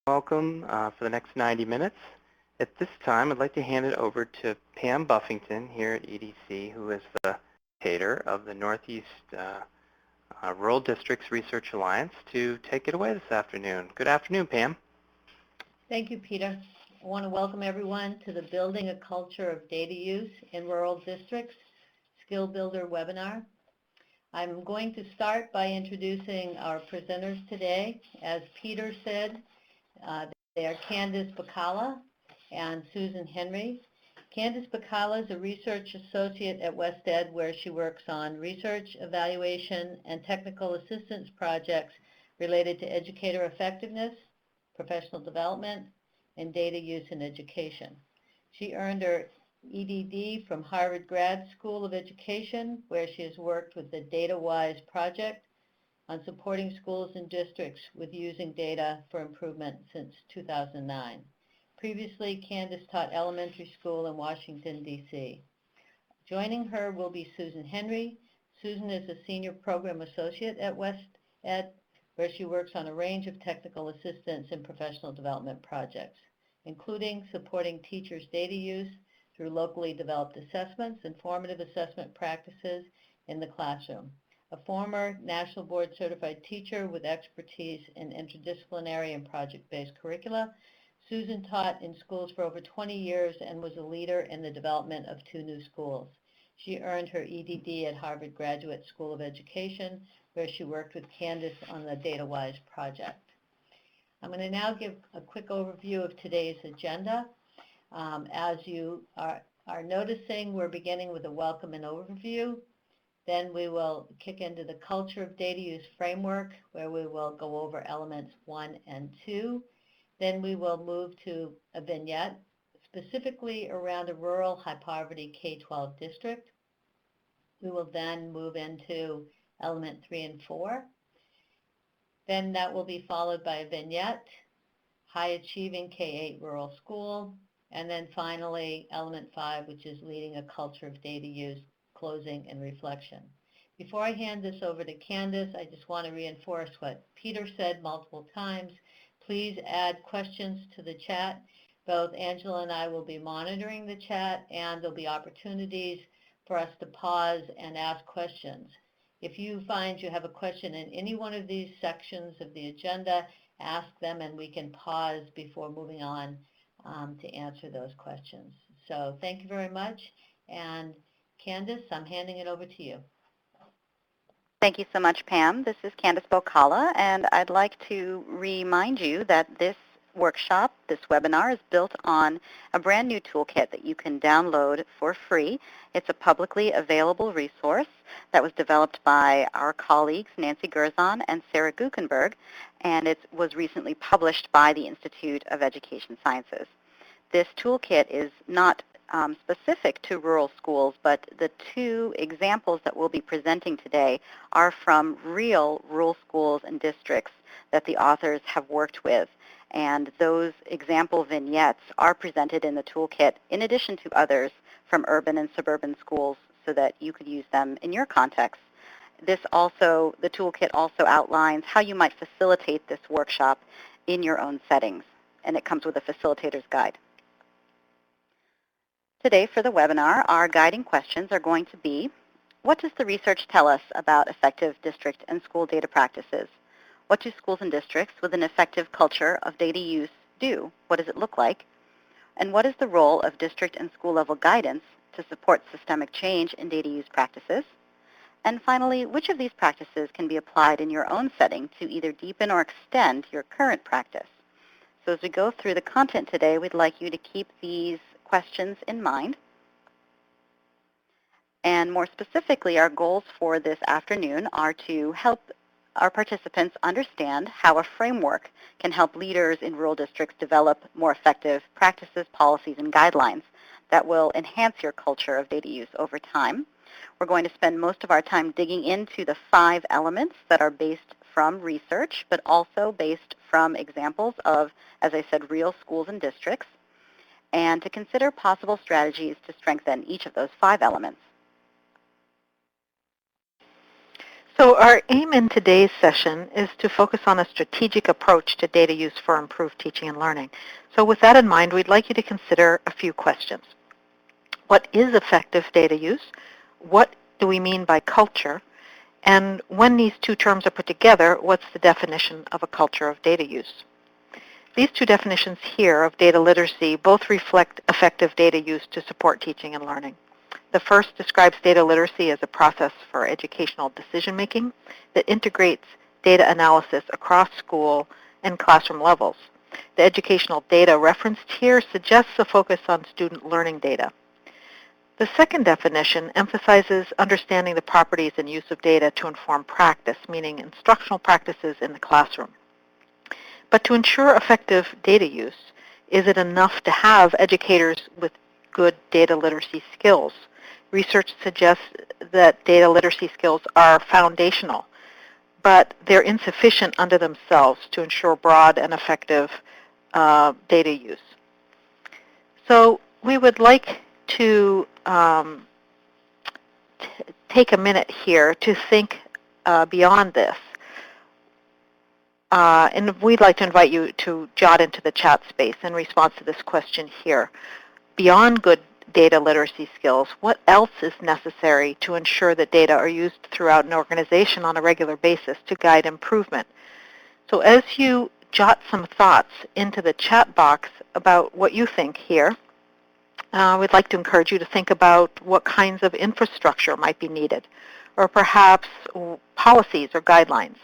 welcome for the next 90 minutes. At this time, I'd like to hand it over to Pam Buffington here at EDC, who is the facilitator of the Northeast Rural Districts Research Alliance, to take it away this afternoon. Good afternoon, Pam. Thank you, Peter. I want to welcome everyone to the Building a Culture of Data Use in Rural Districts Skill Builder webinar. I'm going to start by introducing our presenters today. As Peter said, they are Candace Bacala and Susan Henry. Candace Bacala is a research associate at WestEd, where she works on research, evaluation, and technical assistance projects related to educator effectiveness, professional development, and data use in education. She earned her EDD from Harvard Grad School of Education, where she has worked with the DataWise project on supporting schools and districts with using data for improvement since 2009. Previously, Candace taught elementary school in Washington, D.C. Joining her will be Susan Henry. Susan is a senior program associate at WestEd, where she works on a range of technical assistance and professional development projects, including supporting teachers' data use through locally developed assessments and formative assessment practices in the classroom. A former National Board Certified teacher with expertise in interdisciplinary and project-based curricula, Susan taught in schools for over 20 years and was a leader in the development of 2 new schools. She earned her EDD at Harvard Graduate School of Education, where she worked with Candace on the DataWise project. I'm going to now give a quick overview of today's agenda. As you are noticing, we're beginning with a welcome and overview. Then we will kick into the Culture of Data Use framework, where we will go over elements 1 and 2. Then we will move to a vignette, specifically around a rural high-poverty K-12 district. We will then move into element 3 and 4. Then that will be followed by a vignette, high-achieving K-8 rural school, and then finally element 5, which is leading a culture of data use, closing and reflection. Before I hand this over to Candace, I just want to reinforce what Peter said multiple times. Please add questions to the chat. Both Angela and I will be monitoring the chat, and there'll be opportunities for us to pause and ask questions. If you find you have a question in any one of these sections of the agenda, ask them and we can pause before moving on to answer those questions. So thank you very much. And Candace, I'm handing it over to you. Thank you so much, Pam. This is Candace Bocala, and I'd like to remind you that this workshop, this webinar, is built on a brand new toolkit that you can download for free. It's a publicly available resource that was developed by our colleagues Nancy Gerzon and Sarah Guckenberg, and it was recently published by the Institute of Education Sciences. This toolkit is not specific to rural schools, but the 2 examples that we'll be presenting today are from real rural schools and districts that the authors have worked with. And those example vignettes are presented in the toolkit in addition to others from urban and suburban schools so that you could use them in your context. The toolkit also outlines how you might facilitate this workshop in your own settings, and it comes with a facilitator's guide. Today for the webinar, our guiding questions are going to be, what does the research tell us about effective district and school data practices? What do schools and districts with an effective culture of data use do? What does it look like? And what is the role of district and school level guidance to support systemic change in data use practices? And finally, which of these practices can be applied in your own setting to either deepen or extend your current practice? So as we go through the content today, we'd like you to keep these questions in mind. And more specifically, our goals for this afternoon are to help our participants understand how a framework can help leaders in rural districts develop more effective practices, policies, and guidelines that will enhance your culture of data use over time. We're going to spend most of our time digging into the 5 elements that are based from research, but also based from examples of, as I said, real schools and districts, and to consider possible strategies to strengthen each of those 5 elements. So our aim in today's session is to focus on a strategic approach to data use for improved teaching and learning. So with that in mind, we'd like you to consider a few questions. What is effective data use? What do we mean by culture? And when these two terms are put together, what's the definition of a culture of data use? These two definitions here of data literacy both reflect effective data use to support teaching and learning. The first describes data literacy as a process for educational decision-making that integrates data analysis across school and classroom levels. The educational data referenced here suggests a focus on student learning data. The second definition emphasizes understanding the properties and use of data to inform practice, meaning instructional practices in the classroom. But to ensure effective data use, is it enough to have educators with good data literacy skills? Research suggests that data literacy skills are foundational, but they're insufficient unto themselves to ensure broad and effective data use. So we would like to take a minute here to think beyond this. And we'd like to invite you to jot into the chat space in response to this question here. Beyond good data literacy skills, what else is necessary to ensure that data are used throughout an organization on a regular basis to guide improvement? So as you jot some thoughts into the chat box about what you think here, we'd like to encourage you to think about what kinds of infrastructure might be needed, or perhaps policies or guidelines.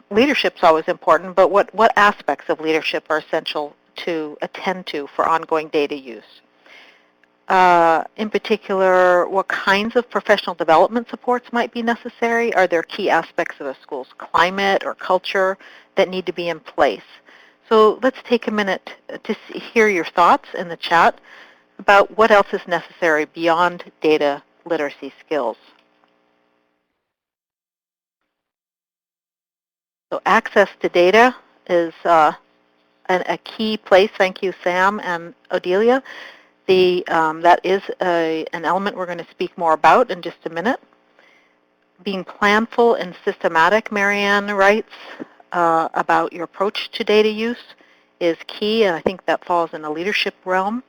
Leadership's always important, but what aspects of leadership are essential to attend to for ongoing data use? In particular, what kinds of professional development supports might be necessary? Are there key aspects of a school's climate or culture that need to be in place? So let's take a minute to hear your thoughts in the chat about what else is necessary beyond data literacy skills. So access to data is a key place. Thank you, Sam and Odelia. That is an element we're going to speak more about in just a minute. Being planful and systematic, Marianne writes about your approach to data use is key, and I think that falls in the leadership realm.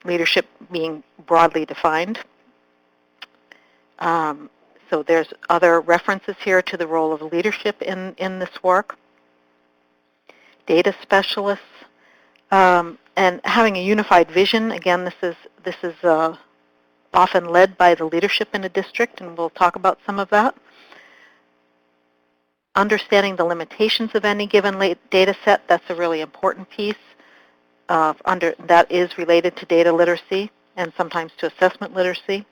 Leadership being broadly defined. So there's other references here to the role of leadership in this work. Data specialists. And having a unified vision, again, this is often led by the leadership in a district, and we'll talk about some of that. Understanding the limitations of any given data set, that's a really important piece. That is related to data literacy and sometimes to assessment literacy.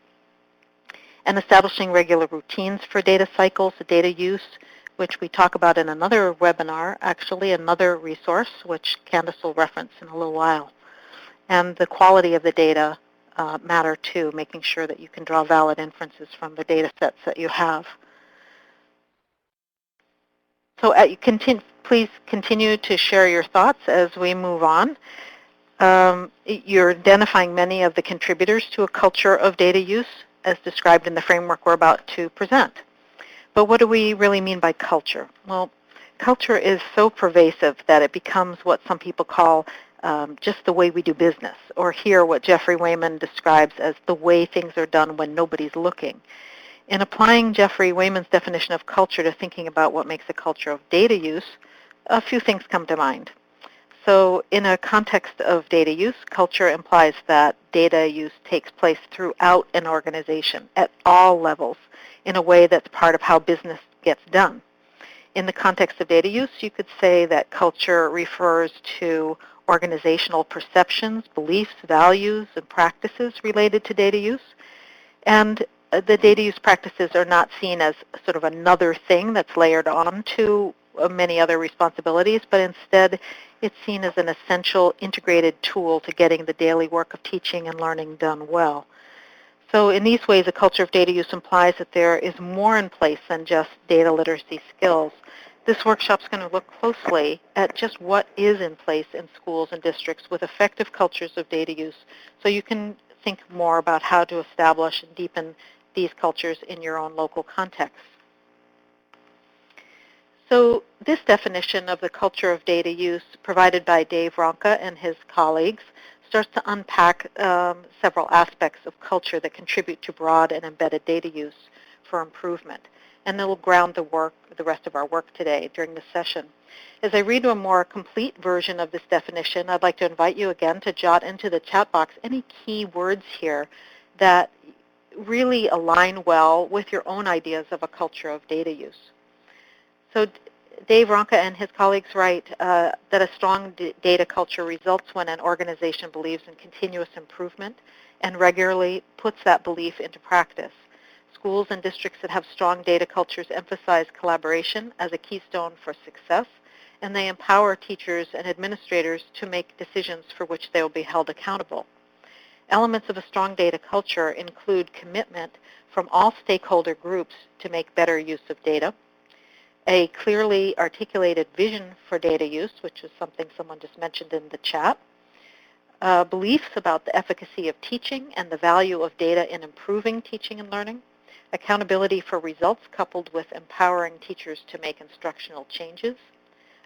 And establishing regular routines for data cycles, data use, which we talk about in another webinar, actually another resource, which Candace will reference in a little while. And the quality of the data matter too, making sure that you can draw valid inferences from the data sets that you have. So please continue to share your thoughts as we move on. You're identifying many of the contributors to a culture of data use as described in the framework we're about to present. But what do we really mean by culture? Well, culture is so pervasive that it becomes what some people call just the way we do business, or here what Jeffrey Wayman describes as the way things are done when nobody's looking. In applying Jeffrey Wayman's definition of culture to thinking about what makes a culture of data use, a few things come to mind. So in a context of data use, culture implies that data use takes place throughout an organization at all levels in a way that's part of how business gets done. In the context of data use, you could say that culture refers to organizational perceptions, beliefs, values, and practices related to data use. And the data use practices are not seen as sort of another thing that's layered on to many other responsibilities, but instead it's seen as an essential integrated tool to getting the daily work of teaching and learning done well. So in these ways, a culture of data use implies that there is more in place than just data literacy skills. This workshop is going to look closely at just what is in place in schools and districts with effective cultures of data use, so you can think more about how to establish and deepen these cultures in your own local context. So this definition of the culture of data use provided by Dave Ronca and his colleagues starts to unpack several aspects of culture that contribute to broad and embedded data use for improvement. And that will ground the rest of our work today during this session. As I read a more complete version of this definition, I'd like to invite you again to jot into the chat box any key words here that really align well with your own ideas of a culture of data use. So Dave Ronca and his colleagues write that a strong data culture results when an organization believes in continuous improvement and regularly puts that belief into practice. Schools and districts that have strong data cultures emphasize collaboration as a keystone for success, and they empower teachers and administrators to make decisions for which they will be held accountable. Elements of a strong data culture include commitment from all stakeholder groups to make better use of data, a clearly articulated vision for data use, which is something someone just mentioned in the chat, beliefs about the efficacy of teaching and the value of data in improving teaching and learning, accountability for results coupled with empowering teachers to make instructional changes,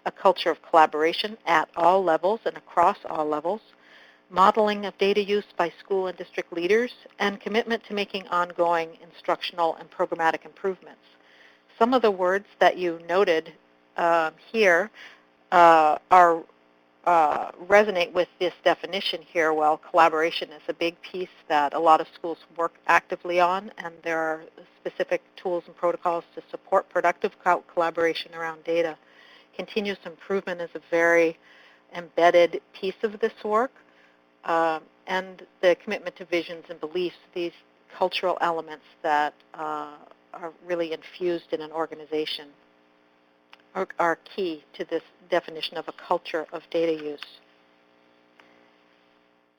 a culture of collaboration at all levels and across all levels, modeling of data use by school and district leaders, and commitment to making ongoing instructional and programmatic improvements. Some of the words that you noted here resonate with this definition here. Well, collaboration is a big piece that a lot of schools work actively on, and there are specific tools and protocols to support productive collaboration around data. Continuous improvement is a very embedded piece of this work, and the commitment to visions and beliefs, these cultural elements that are really infused in an organization are key to this definition of a culture of data use.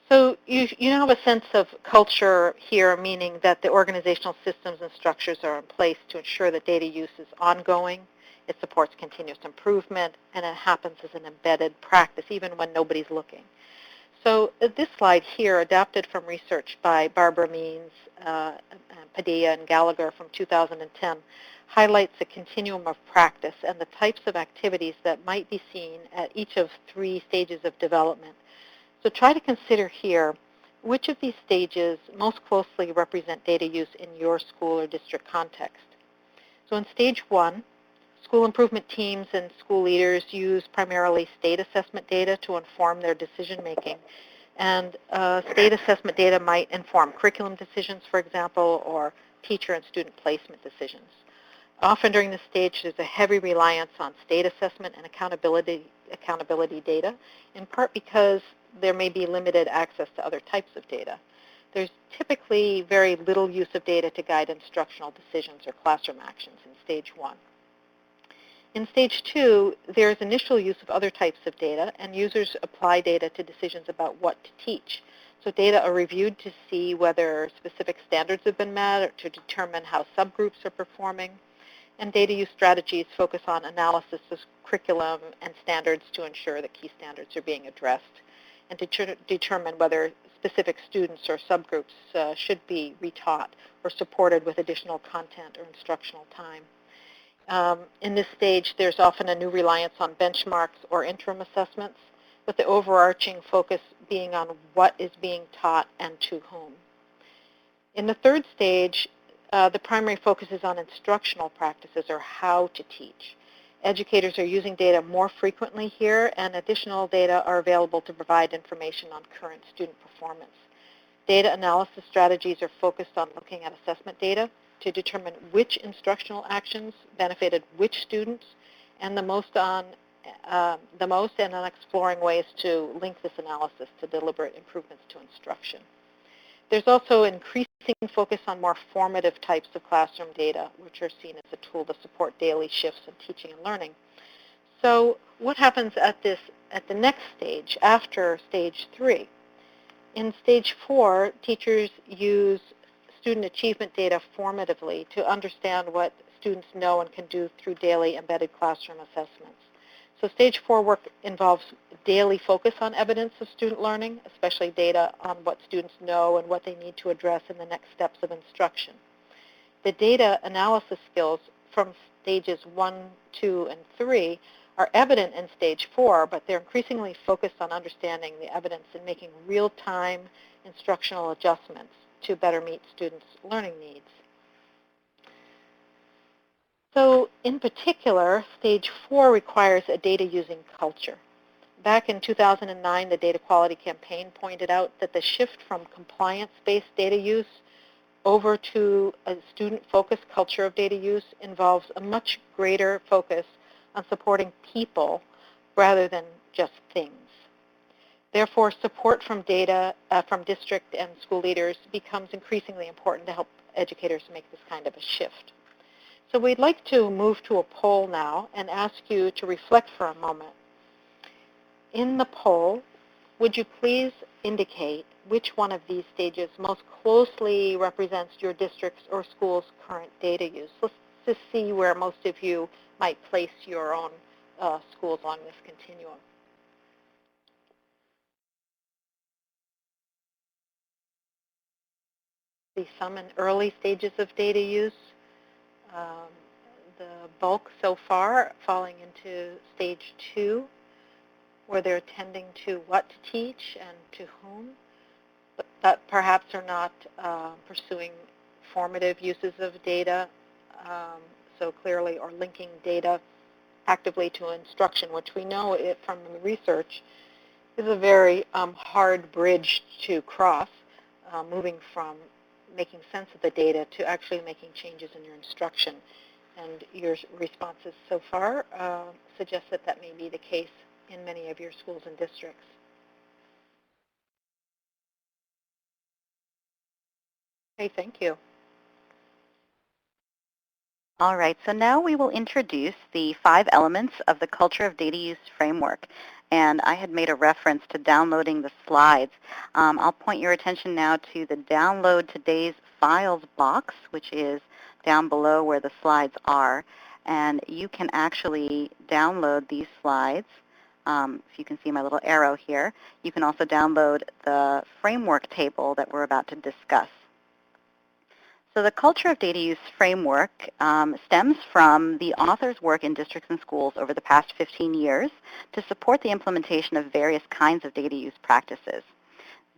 So you now have a sense of culture here, meaning that the organizational systems and structures are in place to ensure that data use is ongoing, it supports continuous improvement, and it happens as an embedded practice even when nobody's looking. So this slide here, adapted from research by Barbara Means, Padilla, and Gallagher from 2010, highlights a continuum of practice and the types of activities that might be seen at each of 3 stages of development. So try to consider here which of these stages most closely represent data use in your school or district context. So in stage 1, school improvement teams and school leaders use primarily state assessment data to inform their decision making. And state assessment data might inform curriculum decisions, for example, or teacher and student placement decisions. Often during this stage, there's a heavy reliance on state assessment and accountability data, in part because there may be limited access to other types of data. There's typically very little use of data to guide instructional decisions or classroom actions in stage 1. In stage 2, there's initial use of other types of data, and users apply data to decisions about what to teach. So data are reviewed to see whether specific standards have been met or to determine how subgroups are performing. And data use strategies focus on analysis of curriculum and standards to ensure that key standards are being addressed and to determine whether specific students or subgroups should be retaught or supported with additional content or instructional time. In this stage, there's often a new reliance on benchmarks or interim assessments, with the overarching focus being on what is being taught and to whom. In the 3rd stage, the primary focus is on instructional practices or how to teach. Educators are using data more frequently here, and additional data are available to provide information on current student performance. Data analysis strategies are focused on looking at assessment data to determine which instructional actions benefited which students, and the most and on exploring ways to link this analysis to deliberate improvements to instruction. There's also increasing focus on more formative types of classroom data, which are seen as a tool to support daily shifts in teaching and learning. So what happens at the next stage, after stage 3? In stage 4, teachers use student achievement data formatively to understand what students know and can do through daily embedded classroom assessments. So stage 4 work involves daily focus on evidence of student learning, especially data on what students know and what they need to address in the next steps of instruction. the data analysis skills from stages 1, 2, and 3 are evident in stage 4, but they're increasingly focused on understanding the evidence and making real-time instructional adjustments to better meet students' learning needs. So in particular, stage 4 requires a data-using culture. Back in 2009, the Data Quality Campaign pointed out that the shift from compliance-based data use over to a student-focused culture of data use involves a much greater focus on supporting people rather than just things. Therefore, support from from district and school leaders becomes increasingly important to help educators make this kind of a shift. So we'd like to move to a poll now and ask you to reflect for a moment. In the poll, would you please indicate which one of these stages most closely represents your district's or school's current data use? Let's just see where most of you might place your own schools along this continuum. See some in early stages of data use. The bulk so far falling into stage 2, where they're attending to what to teach and to whom, but that perhaps are not pursuing formative uses of data so clearly, or linking data actively to instruction, which we know from the research is a very hard bridge to cross, moving from making sense of the data to actually making changes in your instruction. And your responses so far suggest that that may be the case in many of your schools and districts. Okay, thank you. All right, so now we will introduce the 5 elements of the Culture of Data Use framework. And I had made a reference to downloading the slides. I'll point your attention now to the Download Today's Files box, which is down below where the slides are. And you can actually download these slides. If you can see my little arrow here. You can also download the framework table that we're about to discuss. So the Culture of Data Use framework stems from the author's work in districts and schools over the past 15 years to support the implementation of various kinds of data use practices.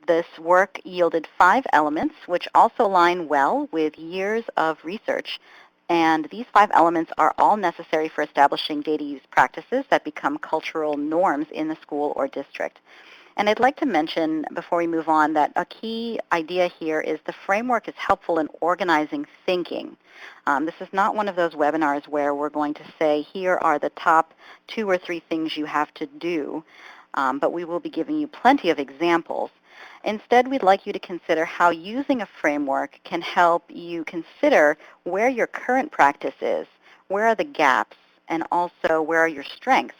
This work yielded 5 elements, which also align well with years of research. And these 5 elements are all necessary for establishing data use practices that become cultural norms in the school or district. And I'd like to mention, before we move on, that a key idea here is the framework is helpful in organizing thinking. This is not one of those webinars where we're going to say, here are the top 2 or 3 things you have to do, but we will be giving you plenty of examples. Instead, we'd like you to consider how using a framework can help you consider where your current practice is, where are the gaps, and also where are your strengths.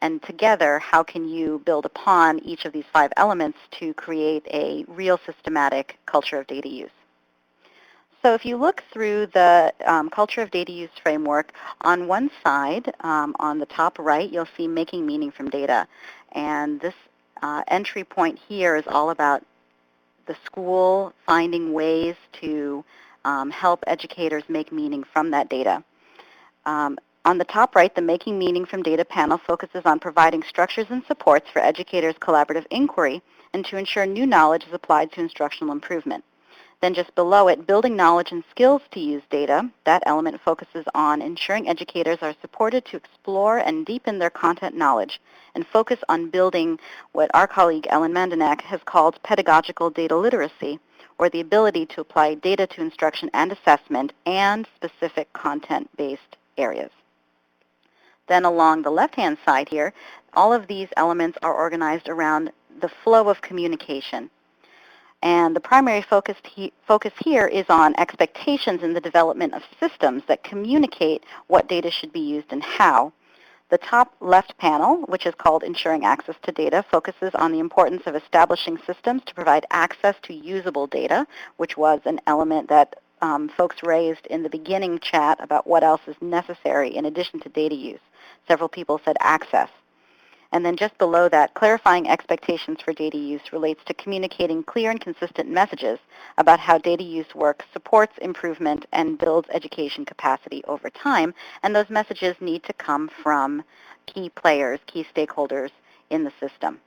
And together, how can you build upon each of these 5 elements to create a real systematic culture of data use? So if you look through the Culture of Data Use framework, on one side, on the top right, you'll see Making Meaning from Data. And this entry point here is all about the school finding ways to help educators make meaning from that data. On the top right, the Making Meaning from Data panel focuses on providing structures and supports for educators' collaborative inquiry and to ensure new knowledge is applied to instructional improvement. Then just below it, Building Knowledge and Skills to Use Data. That element focuses on ensuring educators are supported to explore and deepen their content knowledge and focus on building what our colleague Ellen Mandanak has called pedagogical data literacy, or the ability to apply data to instruction and assessment and specific content-based areas. Then along the left-hand side here, all of these elements are organized around the flow of communication. And the primary focus here is on expectations in the development of systems that communicate what data should be used and how. The top left panel, which is called Ensuring Access to Data, focuses on the importance of establishing systems to provide access to usable data, which was an element that folks raised in the beginning chat about what else is necessary in addition to data use. Several people said access. And then just below that, clarifying expectations for data use relates to communicating clear and consistent messages about how data use work supports improvement and builds education capacity over time. And those messages need to come from key players, key stakeholders in the system.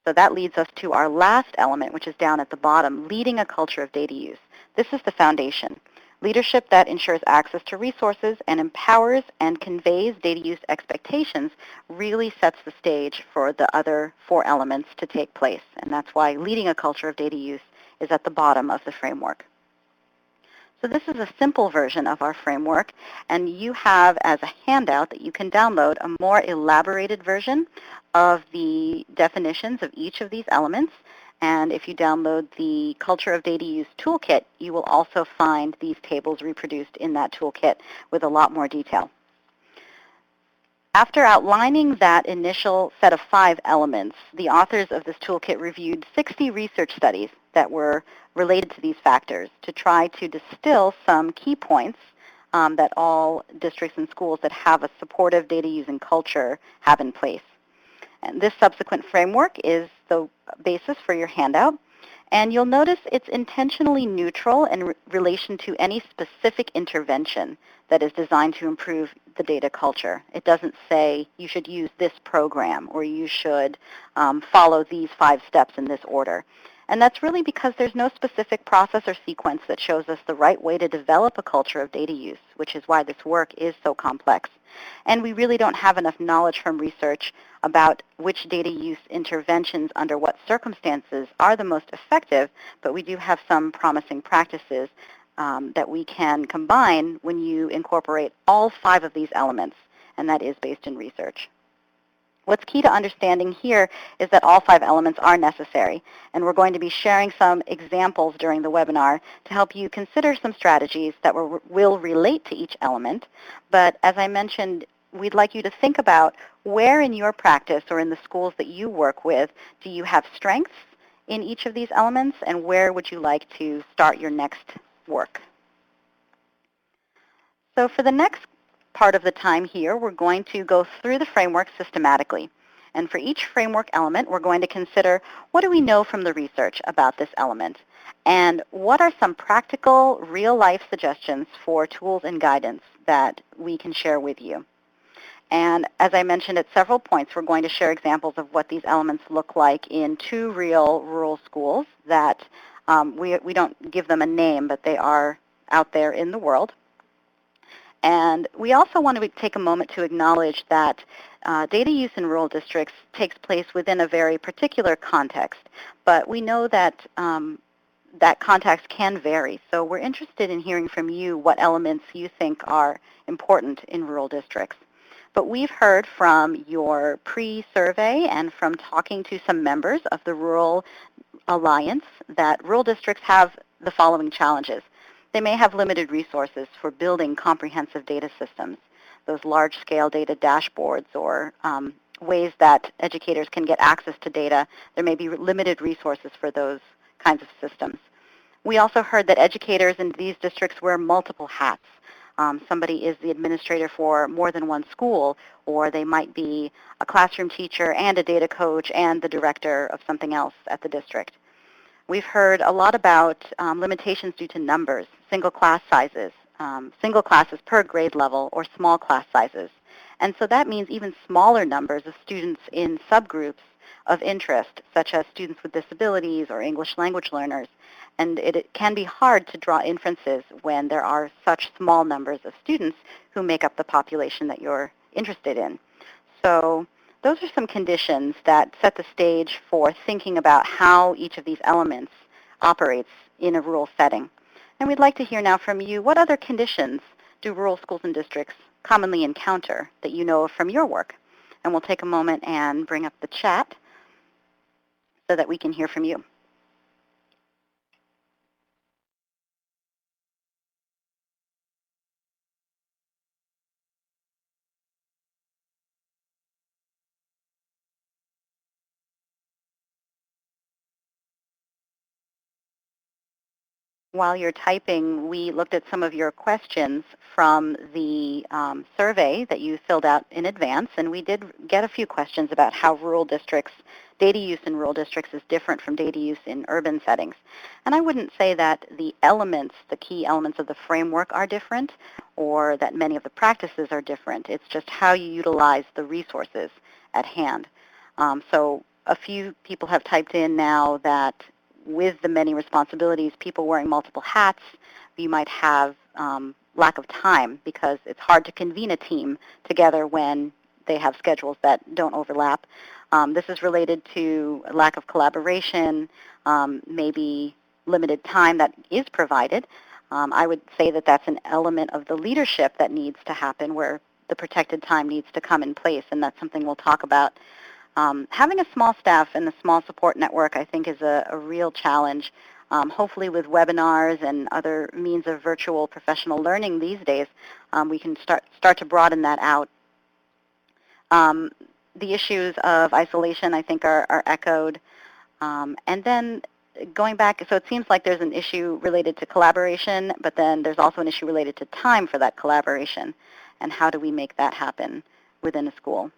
So that leads us to our last element, which is down at the bottom, leading a culture of data use. This is the foundation. Leadership that ensures access to resources and empowers and conveys data use expectations really sets the stage for the other 4 elements to take place. And that's why leading a culture of data use is at the bottom of the framework. So this is a simple version of our framework, and you have as a handout that you can download a more elaborated version of the definitions of each of these elements. And if you download the Culture of Data Use Toolkit, you will also find these tables reproduced in that toolkit with a lot more detail. After outlining that initial set of 5 elements, the authors of this toolkit reviewed 60 research studies that were related to these factors to try to distill some key points that all districts and schools that have a supportive data using culture have in place. And this subsequent framework is the basis for your handout. And you'll notice it's intentionally neutral in relation to any specific intervention that is designed to improve the data culture. It doesn't say you should use this program or you should follow these 5 steps in this order. And that's really because there's no specific process or sequence that shows us the right way to develop a culture of data use, which is why this work is so complex. And we really don't have enough knowledge from research about which data use interventions under what circumstances are the most effective, but we do have some promising practices that we can combine when you incorporate all 5 of these elements, and that is based in research. What's key to understanding here is that all 5 elements are necessary, and we're going to be sharing some examples during the webinar to help you consider some strategies that will relate to each element. But as I mentioned, we'd like you to think about where in your practice or in the schools that you work with do you have strengths in each of these elements, and where would you like to start your next work. So for the next part of the time here, we're going to go through the framework systematically. And for each framework element, we're going to consider what do we know from the research about this element, and what are some practical, real-life suggestions for tools and guidance that we can share with you. And as I mentioned at several points, we're going to share examples of what these elements look like in 2 real rural schools that we don't give them a name, but they are out there in the world. And we also want to take a moment to acknowledge that data use in rural districts takes place within a very particular context, but we know that that context can vary. So we're interested in hearing from you what elements you think are important in rural districts. But we've heard from your pre-survey and from talking to some members of the Rural Alliance that rural districts have the following challenges. They may have limited resources for building comprehensive data systems, those large-scale data dashboards or ways that educators can get access to data. There may be limited resources for those kinds of systems. We also heard that educators in these districts wear multiple hats. Somebody is the administrator for more than one school, or they might be a classroom teacher and a data coach and the director of something else at the district. We've heard a lot about limitations due to numbers, single class sizes, single classes per grade level, or small class sizes. And so that means even smaller numbers of students in subgroups of interest, such as students with disabilities or English language learners. And it can be hard to draw inferences when there are such small numbers of students who make up the population that you're interested in. So those are some conditions that set the stage for thinking about how each of these elements operates in a rural setting. And we'd like to hear now from you, what other conditions do rural schools and districts commonly encounter that you know of from your work? And we'll take a moment and bring up the chat so that we can hear from you. while you're typing, we looked at some of your questions from the survey that you filled out in advance, and we did get a few questions about how rural districts, data use in rural districts is different from data use in urban settings. And I wouldn't say that the elements, the key elements of the framework are different, or that many of the practices are different. It's just how you utilize the resources at hand. So a few people have typed in now that with the many responsibilities, people wearing multiple hats, you might have lack of time because it's hard to convene a team together when they have schedules that don't overlap. This is related to lack of collaboration, maybe limited time that is provided. I would say that that's an element of the leadership that needs to happen where the protected time needs to come in place, and that's something we'll talk about. Having a small staff and a small support network, I think, is a real challenge. Hopefully with webinars and other means of virtual professional learning these days, we can start to broaden that out. The issues of isolation, I think, are echoed. And then going back, so it seems like there's an issue related to collaboration, but then there's also an issue related to time for that collaboration, and how do we make that happen within a school.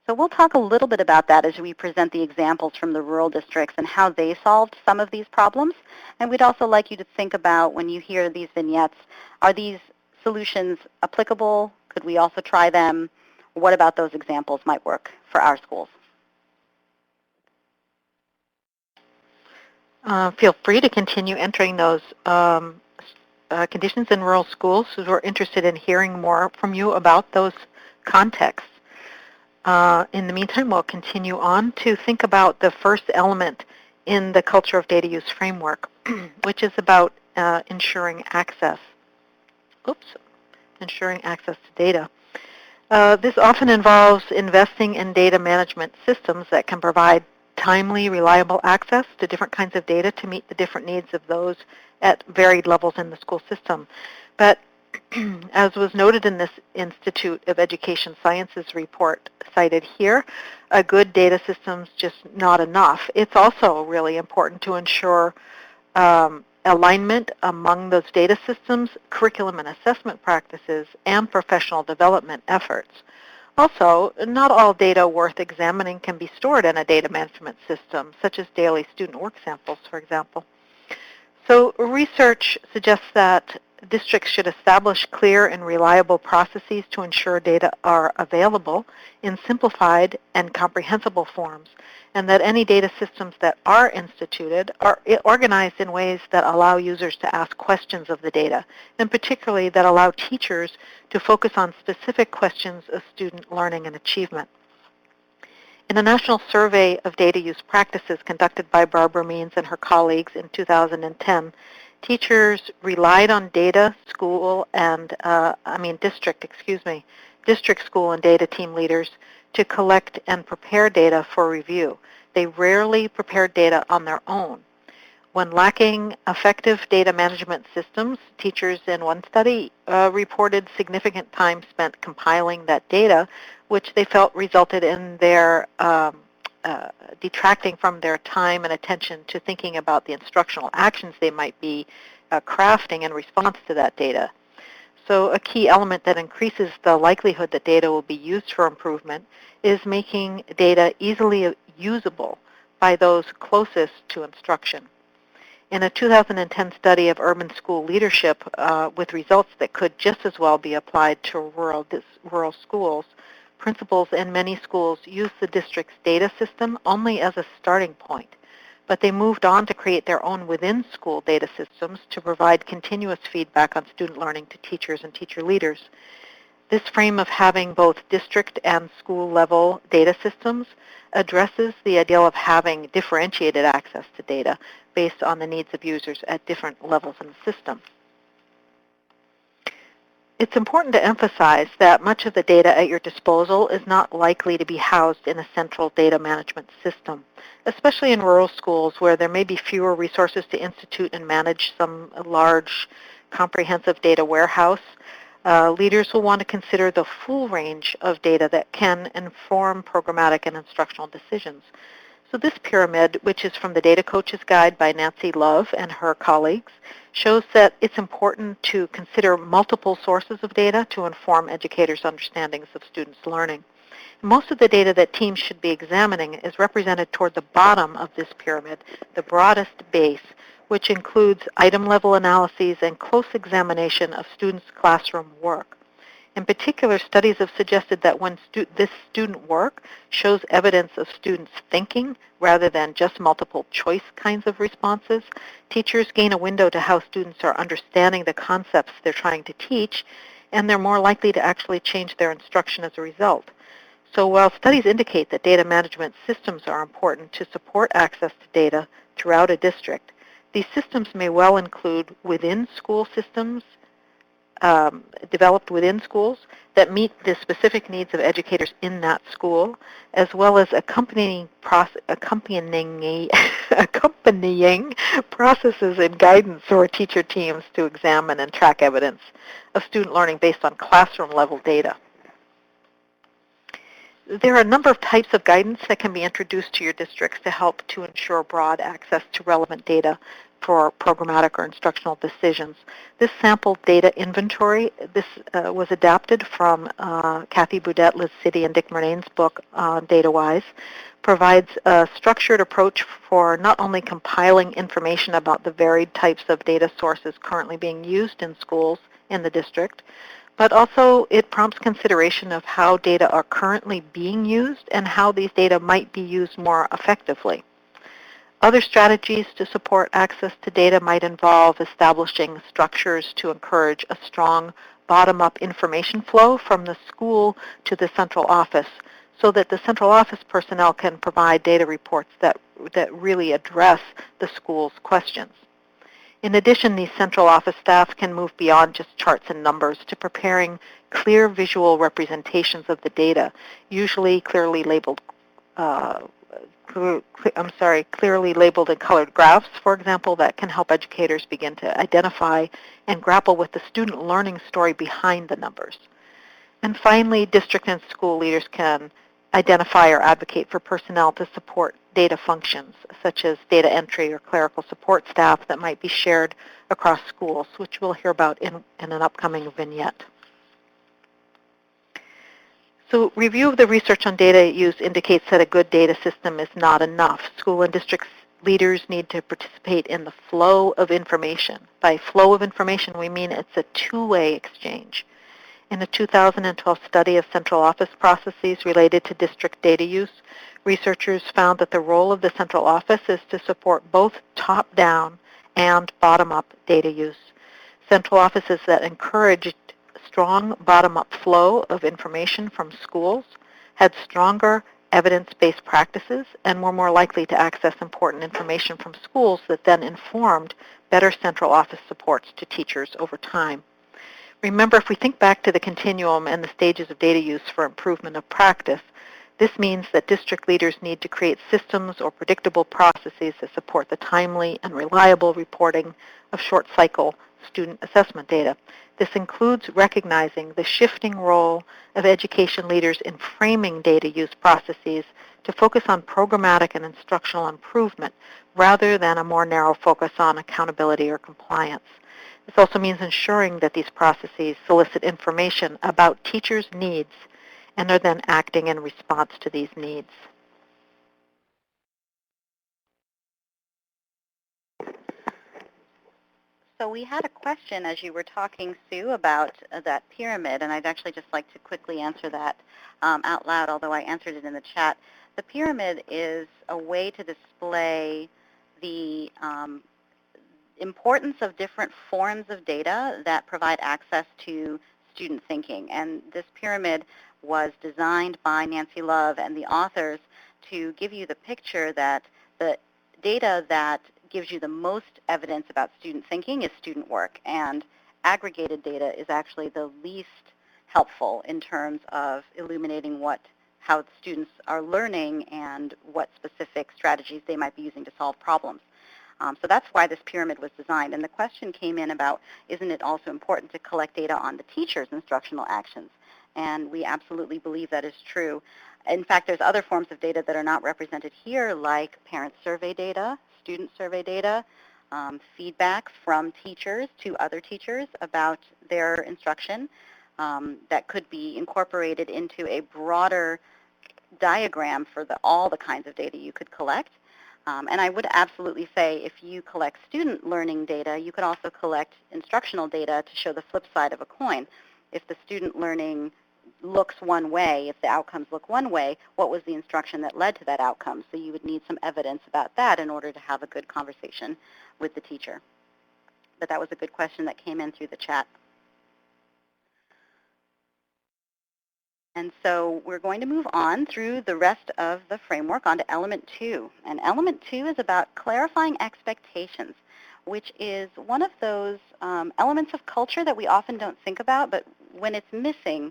So we'll talk a little bit about that as we present the examples from the rural districts and how they solved some of these problems. And we'd also like you to think about, when you hear these vignettes, are these solutions applicable? Could we also try them? What about those examples might work for our schools? Feel free to continue entering those conditions in rural schools. We're interested in hearing more from you about those contexts. In the meantime, we'll continue on to think about the first element in the culture of data use framework, which is about ensuring access. Ensuring access to data. This often involves investing in data management systems that can provide timely, reliable access to different kinds of data to meet the different needs of those at varied levels in the school system. But as was noted in this Institute of Education Sciences report cited here, a good data system's just not enough. It's also really important to ensure alignment among those data systems, curriculum and assessment practices, and professional development efforts. Also, not all data worth examining can be stored in a data management system, such as daily student work samples, for example. So research suggests that districts should establish clear and reliable processes to ensure data are available in simplified and comprehensible forms, and that any data systems that are instituted are organized in ways that allow users to ask questions of the data, and particularly that allow teachers to focus on specific questions of student learning and achievement. In a national survey of data use practices conducted by Barbara Means and her colleagues in 2010, teachers relied on district, school, and data team leaders to collect and prepare data for review. They rarely prepared data on their own. When lacking effective data management systems, teachers in one study reported significant time spent compiling that data, which they felt resulted in their detracting from their time and attention to thinking about the instructional actions they might be crafting in response to that data. So a key element that increases the likelihood that data will be used for improvement is making data easily usable by those closest to instruction. In a 2010 study of urban school leadership with results that could just as well be applied to rural schools, principals in many schools used the district's data system only as a starting point, but they moved on to create their own within-school data systems to provide continuous feedback on student learning to teachers and teacher leaders. This frame of having both district and school-level data systems addresses the ideal of having differentiated access to data based on the needs of users at different levels in the system. It's important to emphasize that much of the data at your disposal is not likely to be housed in a central data management system, especially in rural schools where there may be fewer resources to institute and manage some large comprehensive data warehouse. Leaders will want to consider the full range of data that can inform programmatic and instructional decisions. So this pyramid, which is from the Data Coach's Guide by Nancy Love and her colleagues, shows that it's important to consider multiple sources of data to inform educators' understandings of students' learning. Most of the data that teams should be examining is represented toward the bottom of this pyramid, the broadest base, which includes item-level analyses and close examination of students' classroom work. In particular, studies have suggested that when this student work shows evidence of students thinking rather than just multiple choice kinds of responses, teachers gain a window to how students are understanding the concepts they're trying to teach, and they're more likely to actually change their instruction as a result. So while studies indicate that data management systems are important to support access to data throughout a district, these systems may well include within-school systems developed within schools that meet the specific needs of educators in that school, as well as accompanying processes and guidance for teacher teams to examine and track evidence of student learning based on classroom-level data. There are a number of types of guidance that can be introduced to your districts to help to ensure broad access to relevant data for programmatic or instructional decisions. This sample data inventory, this was adapted from Kathy Boudette, Liz City, and Dick Murnane's book, DataWise, provides a structured approach for not only compiling information about the varied types of data sources currently being used in schools in the district, but also it prompts consideration of how data are currently being used and how these data might be used more effectively. Other strategies to support access to data might involve establishing structures to encourage a strong bottom-up information flow from the school to the central office so that the central office personnel can provide data reports that really address the school's questions. In addition, these central office staff can move beyond just charts and numbers to preparing clear visual representations of the data, usually clearly labeled and colored graphs, for example, that can help educators begin to identify and grapple with the student learning story behind the numbers. And finally, district and school leaders can identify or advocate for personnel to support data functions, such as data entry or clerical support staff that might be shared across schools, which we'll hear about in an upcoming vignette. So review of the research on data use indicates that a good data system is not enough. School and district leaders need to participate in the flow of information. By flow of information, we mean it's a two-way exchange. In a 2012 study of central office processes related to district data use, researchers found that the role of the central office is to support both top-down and bottom-up data use. Central offices that encouraged strong bottom-up flow of information from schools had stronger evidence-based practices and were more likely to access important information from schools that then informed better central office supports to teachers over time. Remember, if we think back to the continuum and the stages of data use for improvement of practice, this means that district leaders need to create systems or predictable processes that support the timely and reliable reporting of short-cycle student assessment data. This includes recognizing the shifting role of education leaders in framing data use processes to focus on programmatic and instructional improvement rather than a more narrow focus on accountability or compliance. This also means ensuring that these processes solicit information about teachers' needs and are then acting in response to these needs. So we had a question as you were talking, Sue, about that pyramid, and I'd actually just like to quickly answer that out loud, although I answered it in the chat. The pyramid is a way to display the importance of different forms of data that provide access to student thinking. And this pyramid was designed by Nancy Love and the authors to give you the picture that the data that gives you the most evidence about student thinking is student work, and aggregated data is actually the least helpful in terms of illuminating how students are learning and what specific strategies they might be using to solve problems. So that's why this pyramid was designed. And the question came in about, isn't it also important to collect data on the teacher's instructional actions? and we absolutely believe that is true. In fact, there's other forms of data that are not represented here, like parent survey data, student survey data, feedback from teachers to other teachers about their instruction that could be incorporated into a broader diagram for all the kinds of data you could collect. And I would absolutely say if you collect student learning data, you could also collect instructional data to show the flip side of a coin. If the student learning looks one way, if the outcomes look one way, what was the instruction that led to that outcome? So you would need some evidence about that in order to have a good conversation with the teacher. But that was a good question that came in through the chat. And so we're going to move on through the rest of the framework onto element 2. And element 2 is about clarifying expectations, which is one of those elements of culture that we often don't think about, but when it's missing,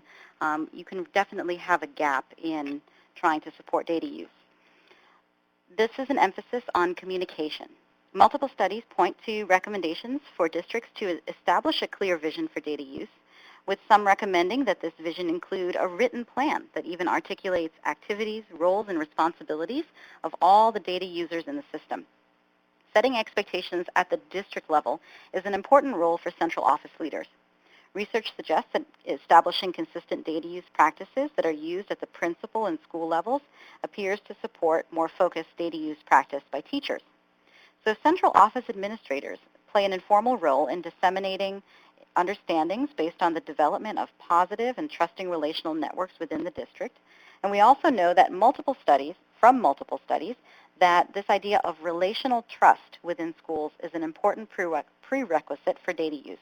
you can definitely have a gap in trying to support data use. This is an emphasis on communication. Multiple studies point to recommendations for districts to establish a clear vision for data use, with some recommending that this vision include a written plan that even articulates activities, roles, and responsibilities of all the data users in the system. Setting expectations at the district level is an important role for central office leaders. Research suggests that establishing consistent data use practices that are used at the principal and school levels appears to support more focused data use practice by teachers. So central office administrators play an informal role in disseminating understandings based on the development of positive and trusting relational networks within the district. And we also know that multiple studies, that this idea of relational trust within schools is an important prerequisite for data use.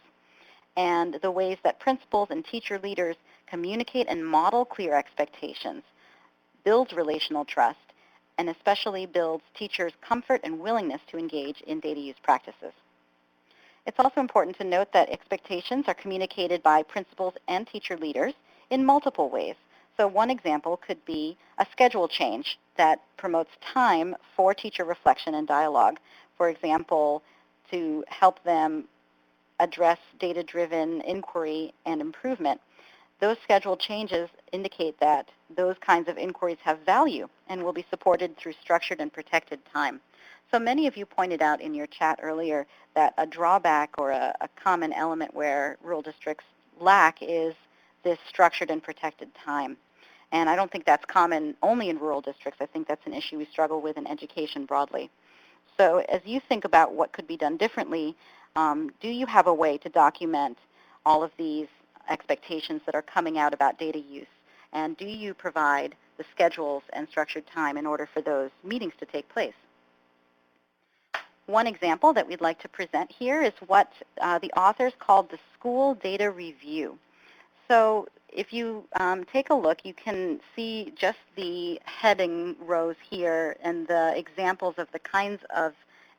And the ways that principals and teacher leaders communicate and model clear expectations builds relational trust, and especially builds teachers' comfort and willingness to engage in data use practices. It's also important to note that expectations are communicated by principals and teacher leaders in multiple ways. So one example could be a schedule change that promotes time for teacher reflection and dialogue. For example, to help them address data-driven inquiry and improvement. Those schedule changes indicate that those kinds of inquiries have value and will be supported through structured and protected time. So many of you pointed out in your chat earlier that a drawback or a common element where rural districts lack is this structured and protected time. And I don't think that's common only in rural districts. I think that's an issue we struggle with in education broadly. So as you think about what could be done differently, do you have a way to document all of these expectations that are coming out about data use? And do you provide the schedules and structured time in order for those meetings to take place? One example that we'd like to present here is what the authors called the School Data Review. So if you take a look, you can see just the heading rows here and the examples of the kinds of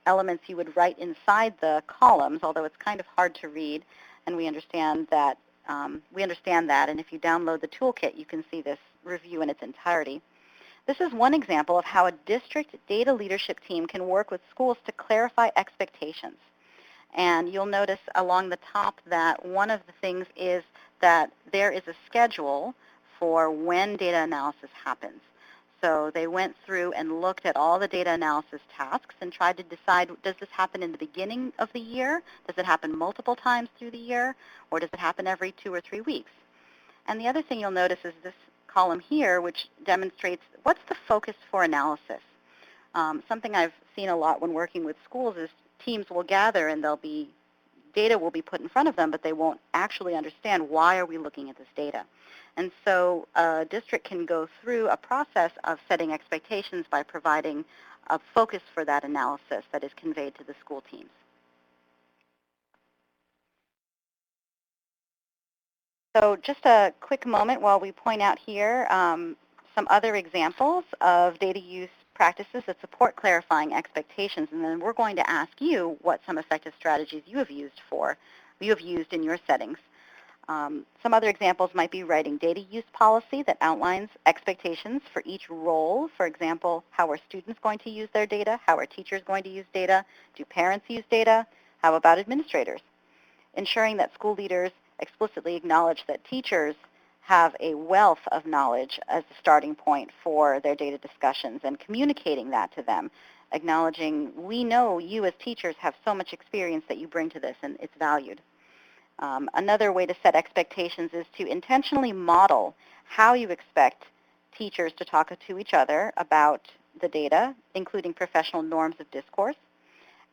elements you would write inside the columns, although it's kind of hard to read, and we understand that. And if you download the toolkit, you can see this review in its entirety. This is one example of how a district data leadership team can work with schools to clarify expectations. And you'll notice along the top that one of the things is that there is a schedule for when data analysis happens. So they went through and looked at all the data analysis tasks and tried to decide, does this happen in the beginning of the year? Does it happen multiple times through the year? Or does it happen every 2 or 3 weeks? And the other thing you'll notice is this column here, which demonstrates what's the focus for analysis. Something I've seen a lot when working with schools is teams will gather and data will be put in front of them, but they won't actually understand why are we looking at this data. And so a district can go through a process of setting expectations by providing a focus for that analysis that is conveyed to the school teams. So just a quick moment while we point out here some other examples of data use practices that support clarifying expectations, and then we're going to ask you what some effective strategies you have used in your settings. Some other examples might be writing data use policy that outlines expectations for each role. For example, how are students going to use their data? How are teachers going to use data? Do parents use data? How about administrators? Ensuring that school leaders explicitly acknowledge that teachers have a wealth of knowledge as a starting point for their data discussions and communicating that to them, acknowledging, we know you as teachers have so much experience that you bring to this and it's valued. Another way to set expectations is to intentionally model how you expect teachers to talk to each other about the data, including professional norms of discourse,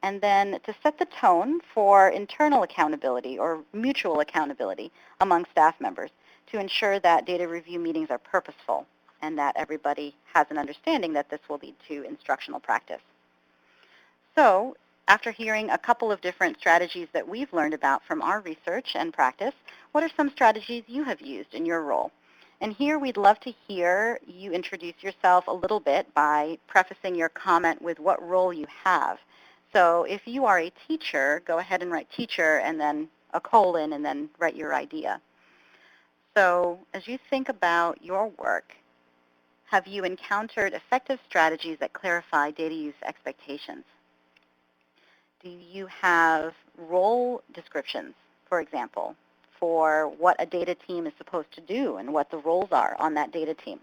and then to set the tone for internal accountability or mutual accountability among staff members to ensure that data review meetings are purposeful and that everybody has an understanding that this will lead to instructional practice. So, after hearing a couple of different strategies that we've learned about from our research and practice, what are some strategies you have used in your role? And here we'd love to hear you introduce yourself a little bit by prefacing your comment with what role you have. So if you are a teacher, go ahead and write teacher and then a colon and then write your idea. So as you think about your work, have you encountered effective strategies that clarify data use expectations? Do you have role descriptions, for example, for what a data team is supposed to do and what the roles are on that data team?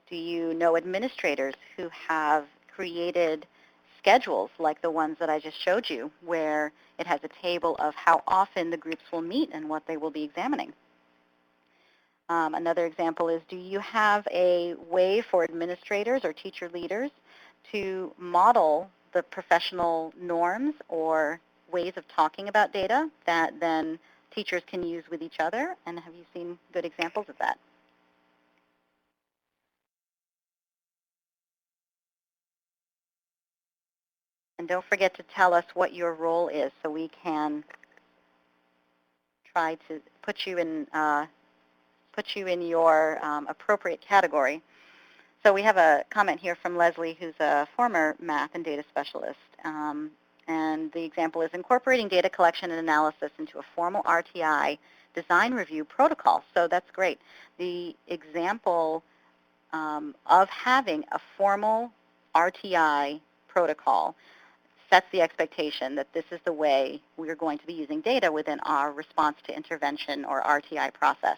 Do you know administrators who have created schedules like the ones that I just showed you, where it has a table of how often the groups will meet and what they will be examining? Another example is, do you have a way for administrators or teacher leaders to model the professional norms or ways of talking about data that then teachers can use with each other? And have you seen good examples of that? And don't forget to tell us what your role is so we can try to put you in your appropriate category. So we have a comment here from Leslie, who's a former math and data specialist. And the example is incorporating data collection and analysis into a formal RTI design review protocol. So that's great. The example of having a formal RTI protocol sets the expectation that this is the way we're going to be using data within our response to intervention or RTI process.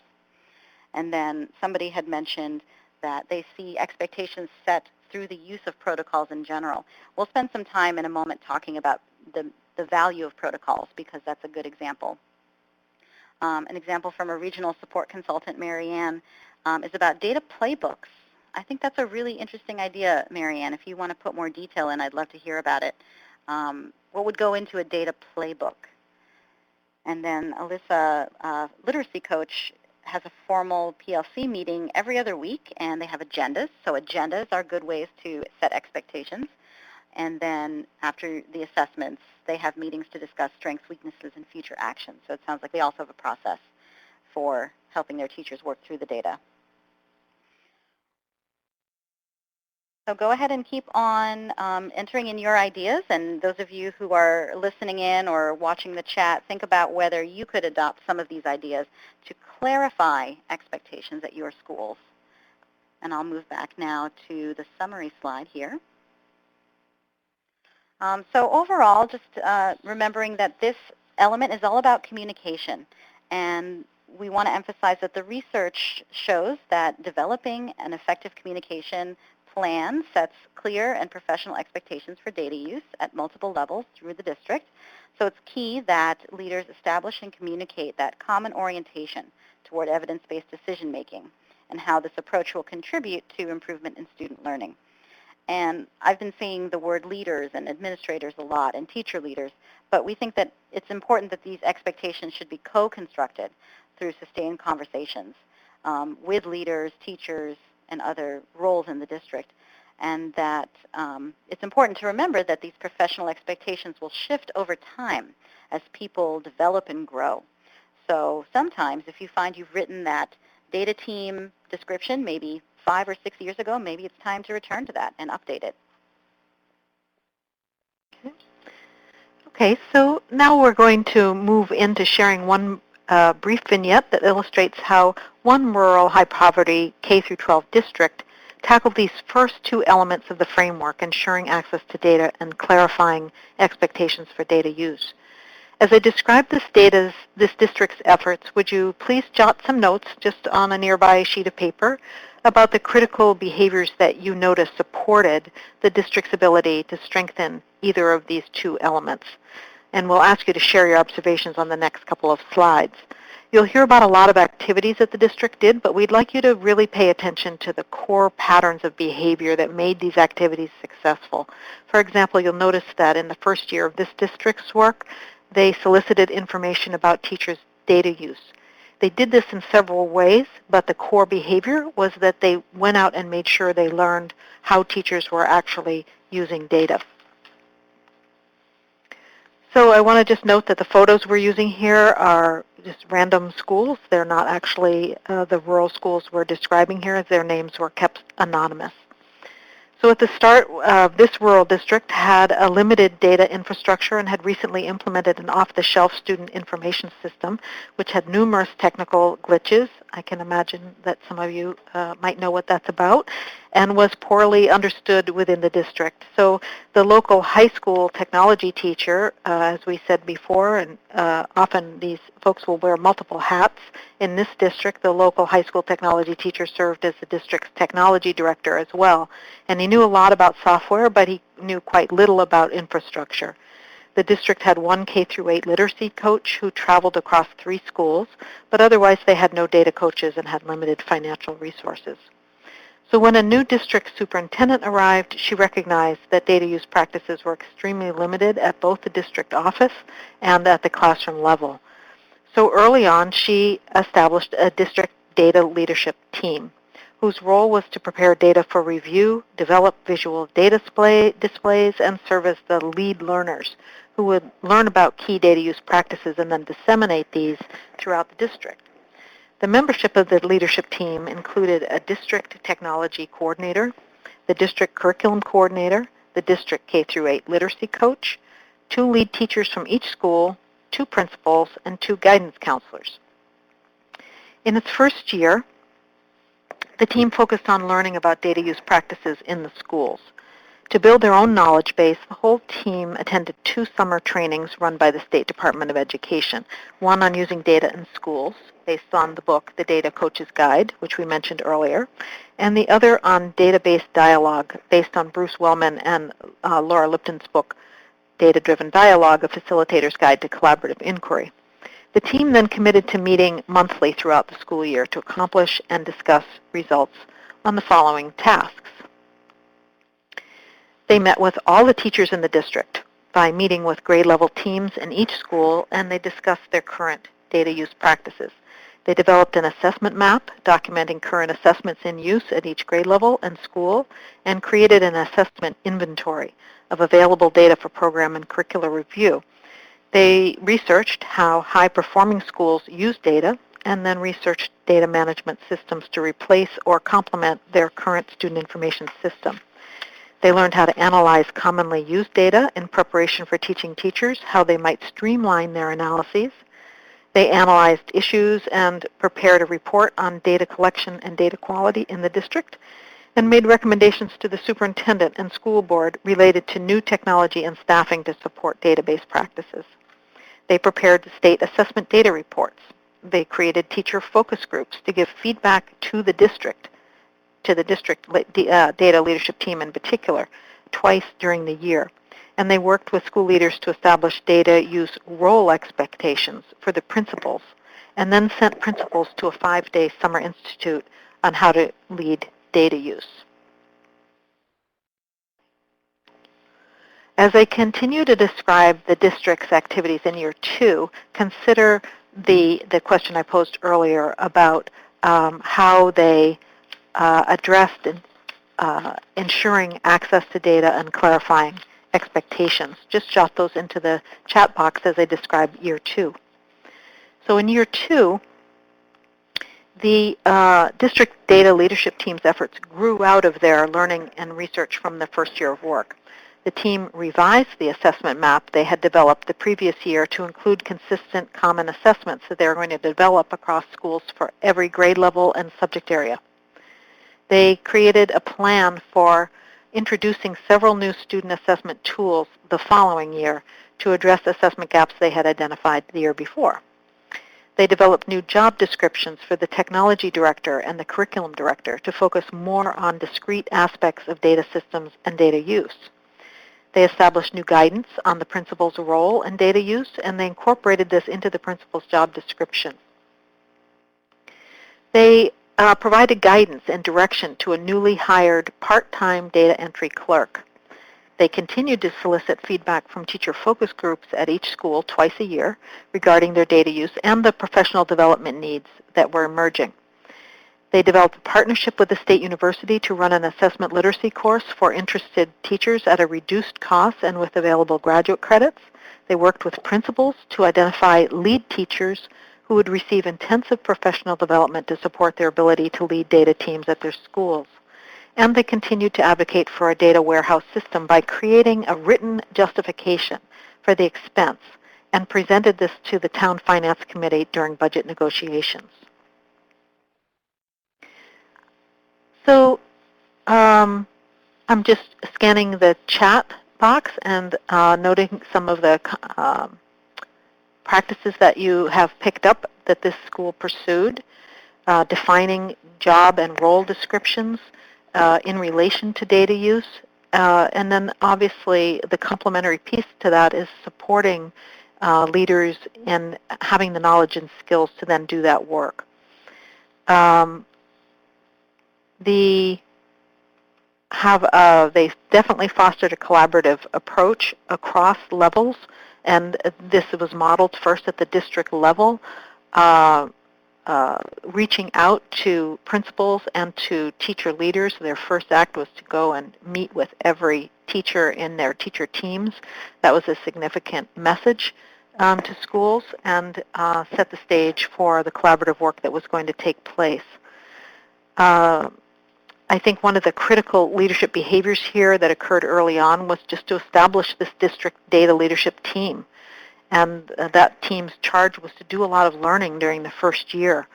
And then somebody had mentioned that they see expectations set through the use of protocols in general. We'll spend some time in a moment talking about the value of protocols because that's a good example. An example from a regional support consultant, Marianne, is about data playbooks. I think that's a really interesting idea, Marianne. If you want to put more detail in, I'd love to hear about it. What would go into a data playbook? And then Alyssa, literacy coach, has a formal PLC meeting every other week, and they have agendas. So agendas are good ways to set expectations. And then after the assessments, they have meetings to discuss strengths, weaknesses, and future actions. So it sounds like they also have a process for helping their teachers work through the data. So go ahead and keep on entering in your ideas, and those of you who are listening in or watching the chat, think about whether you could adopt some of these ideas to clarify expectations at your schools. And I'll move back now to the summary slide here. So overall, just remembering that this element is all about communication, and we want to emphasize that the research shows that developing an effective communication plan sets clear and professional expectations for data use at multiple levels through the district. So it's key that leaders establish and communicate that common orientation toward evidence-based decision-making and how this approach will contribute to improvement in student learning. And I've been seeing the word leaders and administrators a lot and teacher leaders, but we think that it's important that these expectations should be co-constructed through sustained conversations with leaders, teachers, and other roles in the district, and that it's important to remember that these professional expectations will shift over time as people develop and grow. So sometimes if you find you've written that data team description maybe 5 or 6 years ago, maybe it's time to return to that and update it. Okay, so now we're going to move into sharing one brief vignette that illustrates how one rural high-poverty K-12 district tackled these first two elements of the framework, ensuring access to data and clarifying expectations for data use. As I describe this district's efforts, would you please jot some notes just on a nearby sheet of paper about the critical behaviors that you notice supported the district's ability to strengthen either of these two elements? And we'll ask you to share your observations on the next couple of slides. You'll hear about a lot of activities that the district did, but we'd like you to really pay attention to the core patterns of behavior that made these activities successful. For example, you'll notice that in the first year of this district's work, they solicited information about teachers' data use. They did this in several ways, but the core behavior was that they went out and made sure they learned how teachers were actually using data. So I want to just note that the photos we're using here are just random schools. They're not actually the rural schools we're describing here, as their names were kept anonymous. So at the start, this rural district had a limited data infrastructure and had recently implemented an off-the-shelf student information system, which had numerous technical glitches. I can imagine that some of you might know what that's about, and was poorly understood within the district. So the local high school technology teacher, as we said before, and often these folks will wear multiple hats. In this district, the local high school technology teacher served as the district's technology director as well. And he knew a lot about software, but he knew quite little about infrastructure. The district had one K-8 literacy coach who traveled across 3 schools, but otherwise they had no data coaches and had limited financial resources. So when a new district superintendent arrived, she recognized that data use practices were extremely limited at both the district office and at the classroom level. So early on, she established a district data leadership team whose role was to prepare data for review, develop visual data displays, and serve as the lead learners who would learn about key data use practices and then disseminate these throughout the district. The membership of the leadership team included a district technology coordinator, the district curriculum coordinator, the district K-8 literacy coach, 2 lead teachers from each school, 2 principals, and 2 guidance counselors. In its first year, the team focused on learning about data use practices in the schools. To build their own knowledge base, the whole team attended 2 summer trainings run by the State Department of Education, one on using data in schools, based on the book, The Data Coach's Guide, which we mentioned earlier, and the other on database dialogue, based on Bruce Wellman and Laura Lipton's book, DataDriven Dialogue, A Facilitator's Guide to Collaborative Inquiry. The team then committed to meeting monthly throughout the school year to accomplish and discuss results on the following tasks. They met with all the teachers in the district by meeting with grade level teams in each school, and they discussed their current data use practices. They developed an assessment map documenting current assessments in use at each grade level and school, and created an assessment inventory of available data for program and curricular review. They researched how high-performing schools use data, and then researched data management systems to replace or complement their current student information system. They learned how to analyze commonly used data in preparation for teaching teachers, how they might streamline their analyses. They analyzed issues and prepared a report on data collection and data quality in the district, and made recommendations to the superintendent and school board related to new technology and staffing to support database practices. They prepared the state assessment data reports. They created teacher focus groups to give feedback to the district data leadership team in particular, twice during the year. And they worked with school leaders to establish data use role expectations for the principals, and then sent principals to a 5-day summer institute on how to lead data use. As I continue to describe the district's activities in year 2, consider the question I posed earlier about how they addressed ensuring access to data and clarifying expectations. Just jot those into the chat box as I describe year 2. So in year 2, the district data leadership team's efforts grew out of their learning and research from the first year of work. The team revised the assessment map they had developed the previous year to include consistent common assessments that they were going to develop across schools for every grade level and subject area. They created a plan for introducing several new student assessment tools the following year to address assessment gaps they had identified the year before. They developed new job descriptions for the technology director and the curriculum director to focus more on discrete aspects of data systems and data use. They established new guidance on the principal's role in data use, and they incorporated this into the principal's job description. They provided guidance and direction to a newly hired part-time data entry clerk. They continued to solicit feedback from teacher focus groups at each school twice a year regarding their data use and the professional development needs that were emerging. They developed a partnership with the state university to run an assessment literacy course for interested teachers at a reduced cost and with available graduate credits. They worked with principals to identify lead teachers who would receive intensive professional development to support their ability to lead data teams at their schools. And they continued to advocate for a data warehouse system by creating a written justification for the expense and presented this to the town finance committee during budget negotiations. So I'm just scanning the chat box and noting some of the practices that you have picked up that this school pursued, defining job and role descriptions in relation to data use. And then obviously the complementary piece to that is supporting leaders in having the knowledge and skills to then do that work. They definitely fostered a collaborative approach across levels, and this was modeled first at the district level, reaching out to principals and to teacher leaders. Their first act was to go and meet with every teacher in their teacher teams. That was a significant message to schools and set the stage for the collaborative work that was going to take place. I think one of the critical leadership behaviors here that occurred early on was just to establish this district data leadership team. And that team's charge was to do a lot of learning during the first year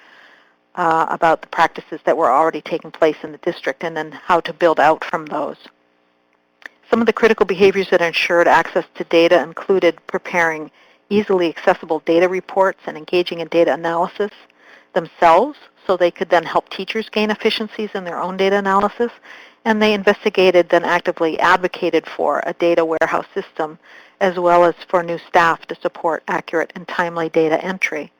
about the practices that were already taking place in the district and then how to build out from those. Some of the critical behaviors that ensured access to data included preparing easily accessible data reports and engaging in data analysis themselves so they could then help teachers gain efficiencies in their own data analysis. And they investigated, then actively advocated for a data warehouse system as well as for new staff to support accurate and timely data entry.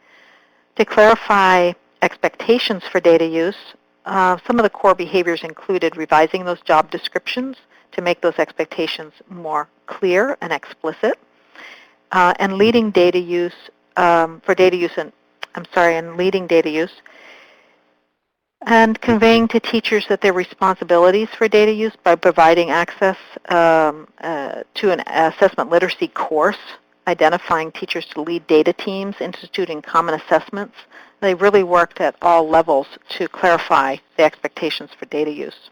To clarify expectations for data use, some of the core behaviors included revising those job descriptions to make those expectations more clear and explicit, and leading data use leading data use, and conveying to teachers that their responsibilities for data use by providing access to an assessment literacy course, identifying teachers to lead data teams, instituting common assessments. They really worked at all levels to clarify the expectations for data use.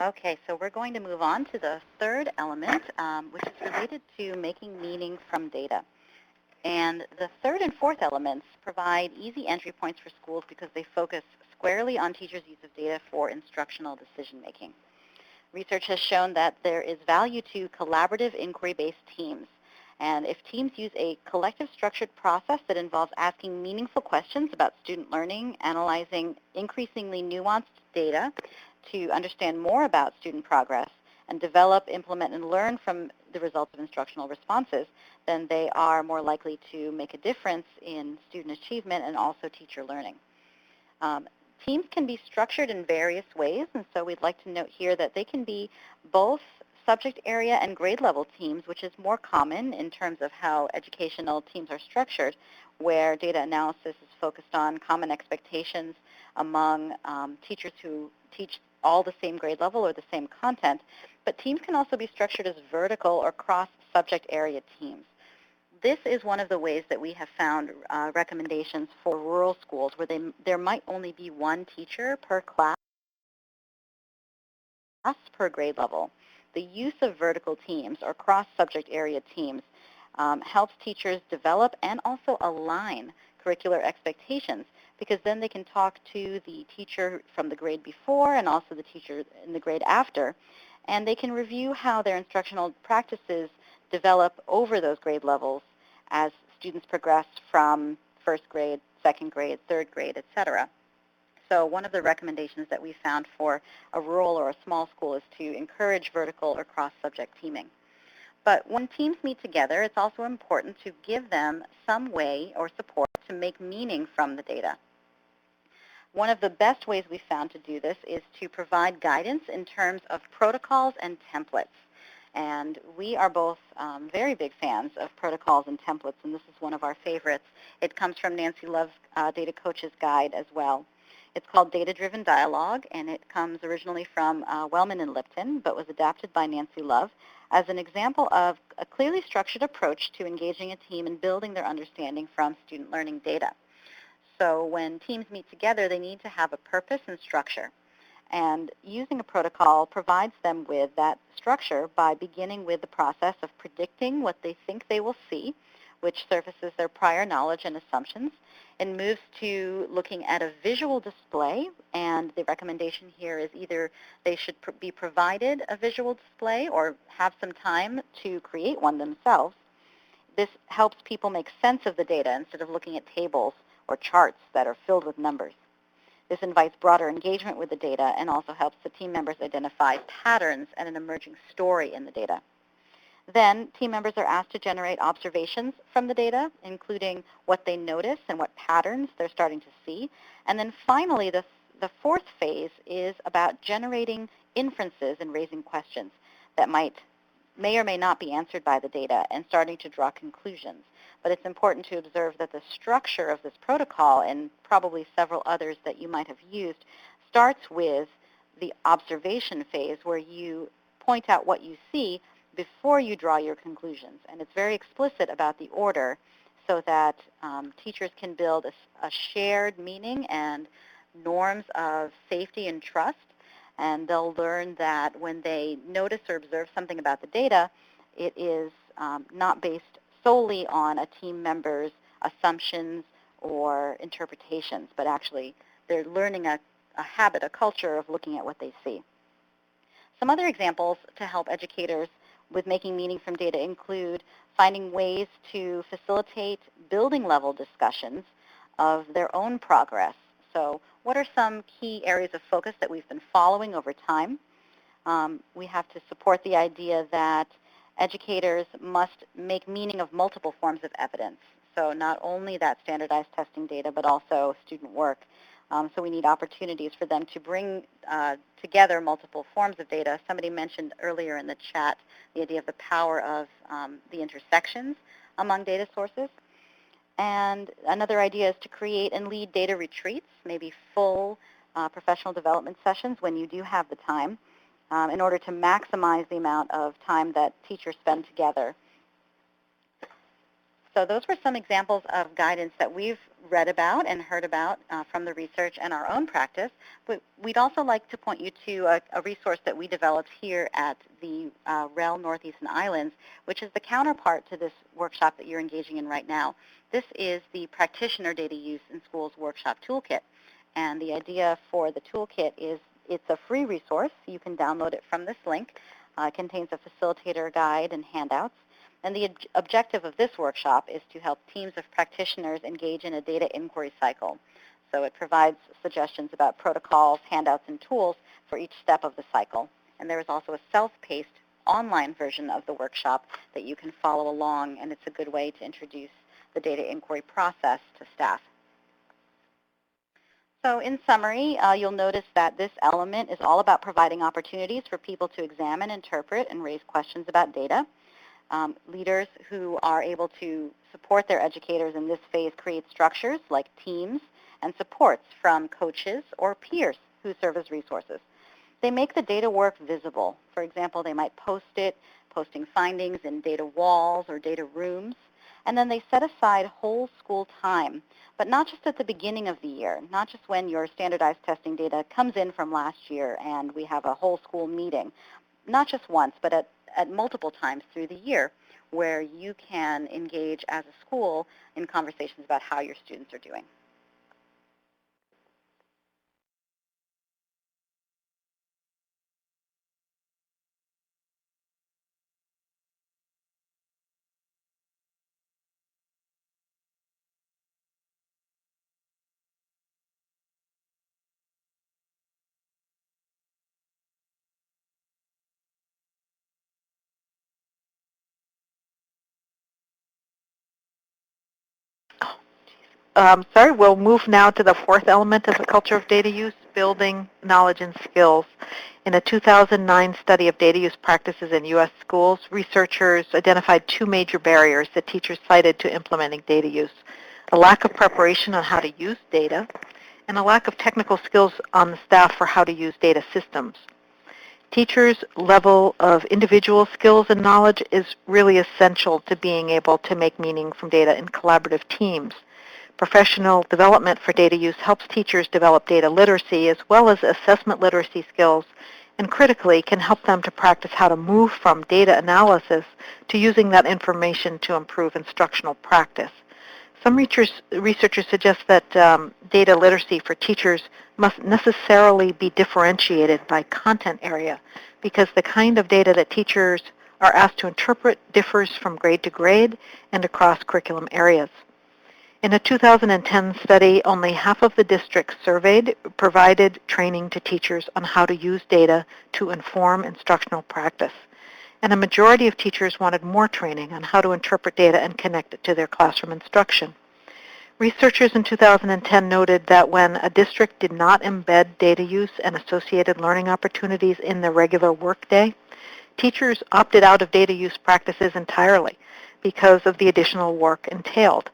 Okay, so we're going to move on to the third element, which is related to making meaning from data. And the third and fourth elements provide easy entry points for schools because they focus squarely on teachers' use of data for instructional decision-making. Research has shown that there is value to collaborative inquiry-based teams. And if teams use a collective structured process that involves asking meaningful questions about student learning, analyzing increasingly nuanced data to understand more about student progress, and develop, implement, and learn from the results of instructional responses, then they are more likely to make a difference in student achievement and also teacher learning. Teams can be structured in various ways, and so we'd like to note here that they can be both subject area and grade level teams, which is more common in terms of how educational teams are structured, where data analysis is focused on common expectations among teachers who teach all the same grade level or the same content. But teams can also be structured as vertical or cross-subject area teams. This is one of the ways that we have found recommendations for rural schools where there might only be one teacher per class per grade level. The use of vertical teams or cross-subject area teams helps teachers develop and also align curricular expectations because then they can talk to the teacher from the grade before and also the teacher in the grade after, and they can review how their instructional practices develop over those grade levels as students progress from first grade, second grade, third grade, etc. So one of the recommendations that we found for a rural or a small school is to encourage vertical or cross-subject teaming. But when teams meet together, it's also important to give them some way or support to make meaning from the data. One of the best ways we found to do this is to provide guidance in terms of protocols and templates. And we are both very big fans of protocols and templates, and this is one of our favorites. It comes from Nancy Love's Data Coach's Guide as well. It's called DataDriven Dialogue, and it comes originally from Wellman and Lipton, but was adapted by Nancy Love as an example of a clearly structured approach to engaging a team and building their understanding from student learning data. So when teams meet together, they need to have a purpose and structure. And using a protocol provides them with that structure by beginning with the process of predicting what they think they will see, which surfaces their prior knowledge and assumptions, and moves to looking at a visual display. And the recommendation here is either they should be provided a visual display or have some time to create one themselves. This helps people make sense of the data instead of looking at tables or charts that are filled with numbers. This invites broader engagement with the data and also helps the team members identify patterns and an emerging story in the data. Then team members are asked to generate observations from the data, including what they notice and what patterns they're starting to see. And then finally, the fourth phase is about generating inferences and raising questions that may or may not be answered by the data and starting to draw conclusions. But it's important to observe that the structure of this protocol, and probably several others that you might have used, starts with the observation phase where you point out what you see before you draw your conclusions. And it's very explicit about the order so that teachers can build a shared meaning and norms of safety and trust. And they'll learn that when they notice or observe something about the data, it is not based solely on a team member's assumptions or interpretations, but actually they're learning a habit, a culture of looking at what they see. Some other examples to help educators with making meaning from data include finding ways to facilitate building level discussions of their own progress. So what are some key areas of focus that we've been following over time? We have to support the idea that educators must make meaning of multiple forms of evidence. So not only that standardized testing data, but also student work. So we need opportunities for them to bring together multiple forms of data. Somebody mentioned earlier in the chat the idea of the power of the intersections among data sources. And another idea is to create and lead data retreats, maybe full professional development sessions when you do have the time, in order to maximize the amount of time that teachers spend together. So those were some examples of guidance that we've read about and heard about from the research and our own practice. But we'd also like to point you to a resource that we developed here at the REL Northeastern Islands, which is the counterpart to this workshop that you're engaging in right now. This is the Practitioner Data Use in Schools Workshop Toolkit. And the idea for the toolkit is it's a free resource. You can download it from this link. It contains a facilitator guide and handouts. And the objective of this workshop is to help teams of practitioners engage in a data inquiry cycle. So it provides suggestions about protocols, handouts, and tools for each step of the cycle. And there is also a self-paced online version of the workshop that you can follow along, and it's a good way to introduce the data inquiry process to staff. So in summary, you'll notice that this element is all about providing opportunities for people to examine, interpret, and raise questions about data. Leaders who are able to support their educators in this phase create structures like teams and supports from coaches or peers who serve as resources. They make the data work visible. For example, they might post it, posting findings in data walls or data rooms, and then they set aside whole school time, but not just at the beginning of the year, not just when your standardized testing data comes in from last year and we have a whole school meeting, not just once, but at multiple times through the year where you can engage as a school in conversations about how your students are doing. We'll move now to the fourth element of the culture of data use, building knowledge and skills. In a 2009 study of data use practices in U.S. schools, researchers identified two major barriers that teachers cited to implementing data use: a lack of preparation on how to use data, and a lack of technical skills on the staff for how to use data systems. Teachers' level of individual skills and knowledge is really essential to being able to make meaning from data in collaborative teams. Professional development for data use helps teachers develop data literacy as well as assessment literacy skills, and critically can help them to practice how to move from data analysis to using that information to improve instructional practice. Some researchers suggest that data literacy for teachers must necessarily be differentiated by content area because the kind of data that teachers are asked to interpret differs from grade to grade and across curriculum areas. In a 2010 study, only half of the districts surveyed provided training to teachers on how to use data to inform instructional practice, and a majority of teachers wanted more training on how to interpret data and connect it to their classroom instruction. Researchers in 2010 noted that when a district did not embed data use and associated learning opportunities in the regular workday, teachers opted out of data use practices entirely because of the additional work entailed.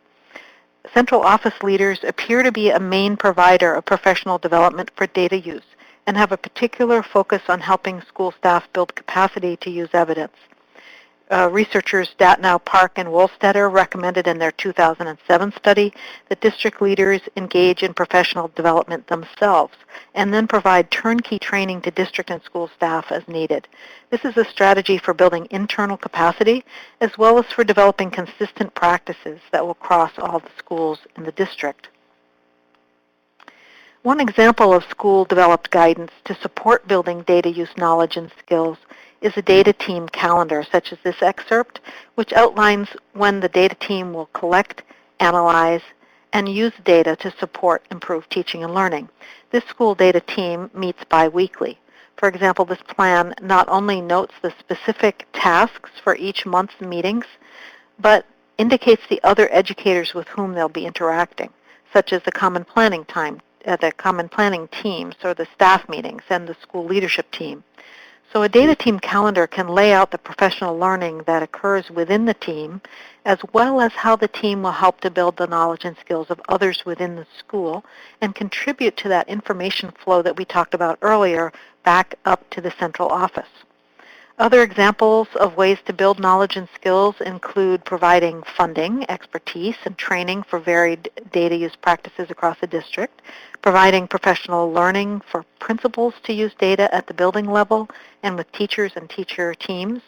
Central office leaders appear to be a main provider of professional development for data use and have a particular focus on helping school staff build capacity to use evidence. Researchers Datnow, Park, and Wolstetter recommended in their 2007 study that district leaders engage in professional development themselves and then provide turnkey training to district and school staff as needed. This is a strategy for building internal capacity as well as for developing consistent practices that will cross all the schools in the district. One example of school-developed guidance to support building data use knowledge and skills is a data team calendar, such as this excerpt, which outlines when the data team will collect, analyze, and use data to support improved teaching and learning. This school data team meets biweekly. For example, this plan not only notes the specific tasks for each month's meetings, but indicates the other educators with whom they'll be interacting, such as the common planning teams or the staff meetings and the school leadership team. So a data team calendar can lay out the professional learning that occurs within the team, as well as how the team will help to build the knowledge and skills of others within the school and contribute to that information flow that we talked about earlier back up to the central office. Other examples of ways to build knowledge and skills include providing funding, expertise, and training for varied data use practices across the district, providing professional learning for principals to use data at the building level and with teachers and teacher teams,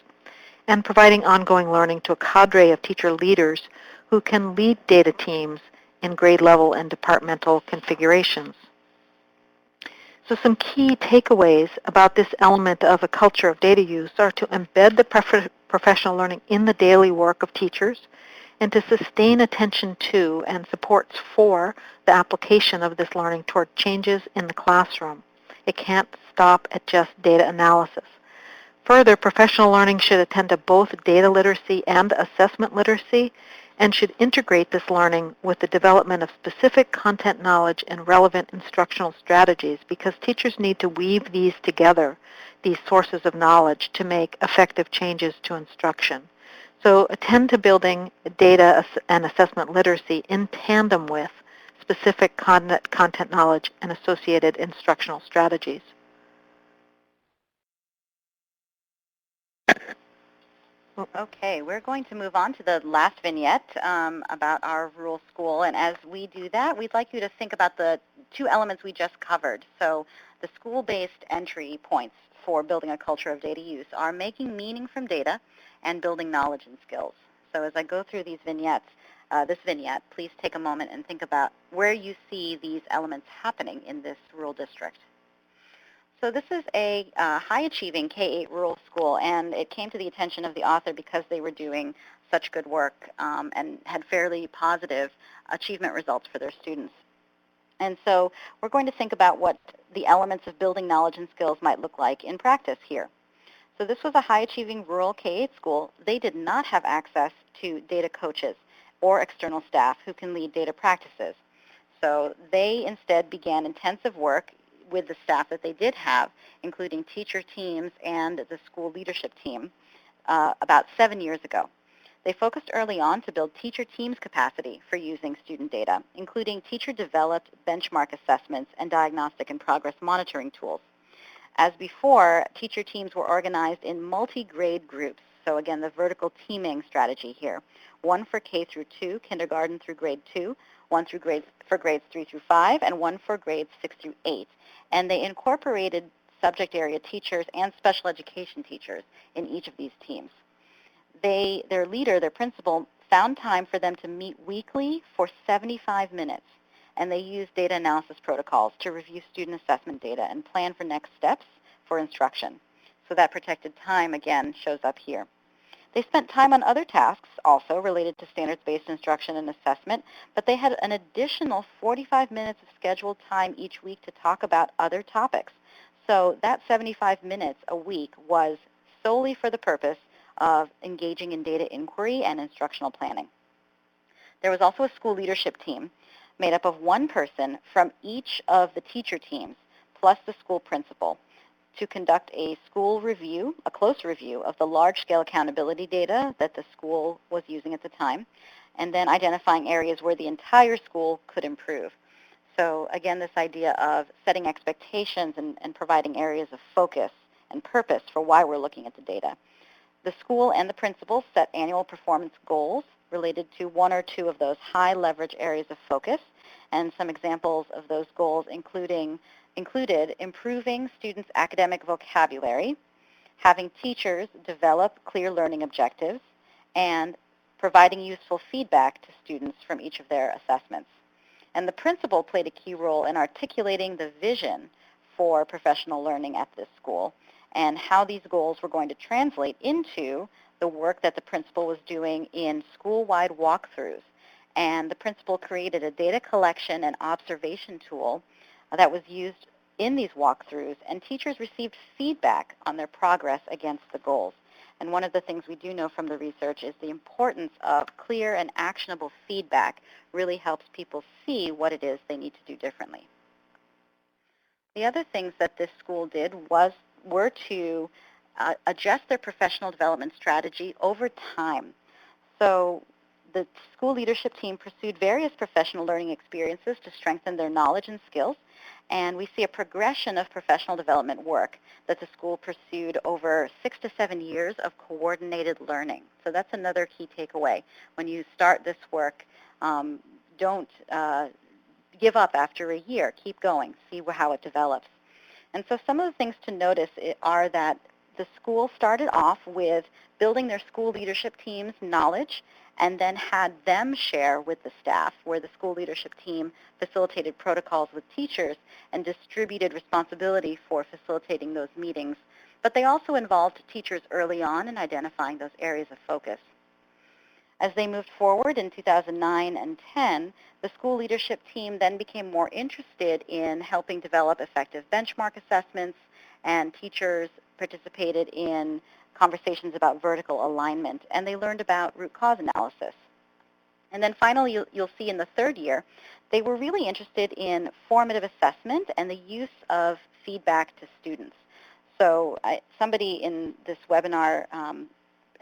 and providing ongoing learning to a cadre of teacher leaders who can lead data teams in grade level and departmental configurations. So some key takeaways about this element of a culture of data use are to embed the professional learning in the daily work of teachers and to sustain attention to and supports for the application of this learning toward changes in the classroom. It can't stop at just data analysis. Further, professional learning should attend to both data literacy and assessment literacy and should integrate this learning with the development of specific content knowledge and relevant instructional strategies because teachers need to weave these together, these sources of knowledge, to make effective changes to instruction. So attend to building data and assessment literacy in tandem with specific content knowledge and associated instructional strategies. Okay, we're going to move on to the last vignette about our rural school. And as we do that, we'd like you to think about the two elements we just covered. So the school-based entry points for building a culture of data use are making meaning from data and building knowledge and skills. So as I go through these vignettes, this vignette, please take a moment and think about where you see these elements happening in this rural district. So this is a high-achieving K-8 rural school, and it came to the attention of the author because they were doing such good work and had fairly positive achievement results for their students. And so we're going to think about what the elements of building knowledge and skills might look like in practice here. So this was a high-achieving rural K-8 school. They did not have access to data coaches, or external staff who can lead data practices. So they instead began intensive work with the staff that they did have, including teacher teams and the school leadership team, about 7 years ago. They focused early on to build teacher teams' capacity for using student data, including teacher-developed benchmark assessments and diagnostic and progress monitoring tools. As before, teacher teams were organized in multi-grade groups. So again, the vertical teaming strategy here. One for K through 2, kindergarten through grade 2, one for grades 3 through 5, and one for grades 6 through 8. And they incorporated subject area teachers and special education teachers in each of these teams. Their leader, their principal, found time for them to meet weekly for 75 minutes. And they used data analysis protocols to review student assessment data and plan for next steps for instruction. So that protected time, again, shows up here. They spent time on other tasks also related to standards-based instruction and assessment, but they had an additional 45 minutes of scheduled time each week to talk about other topics. So that 75 minutes a week was solely for the purpose of engaging in data inquiry and instructional planning. There was also a school leadership team made up of one person from each of the teacher teams, plus the school principal, to conduct a school review, a close review of the large-scale accountability data that the school was using at the time, and then identifying areas where the entire school could improve. So again, this idea of setting expectations and providing areas of focus and purpose for why we're looking at the data. The school and the principal set annual performance goals related to one or two of those high leverage areas of focus, and some examples of those goals included improving students' academic vocabulary, having teachers develop clear learning objectives, and providing useful feedback to students from each of their assessments. And the principal played a key role in articulating the vision for professional learning at this school and how these goals were going to translate into the work that the principal was doing in school-wide walkthroughs. And the principal created a data collection and observation tool that was used in these walkthroughs, and teachers received feedback on their progress against the goals. And one of the things we do know from the research is the importance of clear and actionable feedback really helps people see what it is they need to do differently. The other things that this school did were to adjust their professional development strategy over time. So the school leadership team pursued various professional learning experiences to strengthen their knowledge and skills, and we see a progression of professional development work that the school pursued over 6 to 7 years of coordinated learning. So that's another key takeaway. When you start this work, don't give up after a year. Keep going. See how it develops. And so some of the things to notice are that the school started off with building their school leadership team's knowledge and then had them share with the staff, where the school leadership team facilitated protocols with teachers and distributed responsibility for facilitating those meetings. But they also involved teachers early on in identifying those areas of focus. As they moved forward in 2009 and 10, the school leadership team then became more interested in helping develop effective benchmark assessments, and teachers participated in conversations about vertical alignment, and they learned about root cause analysis. And then finally, you'll see in the third year, they were really interested in formative assessment and the use of feedback to students. So somebody in this webinar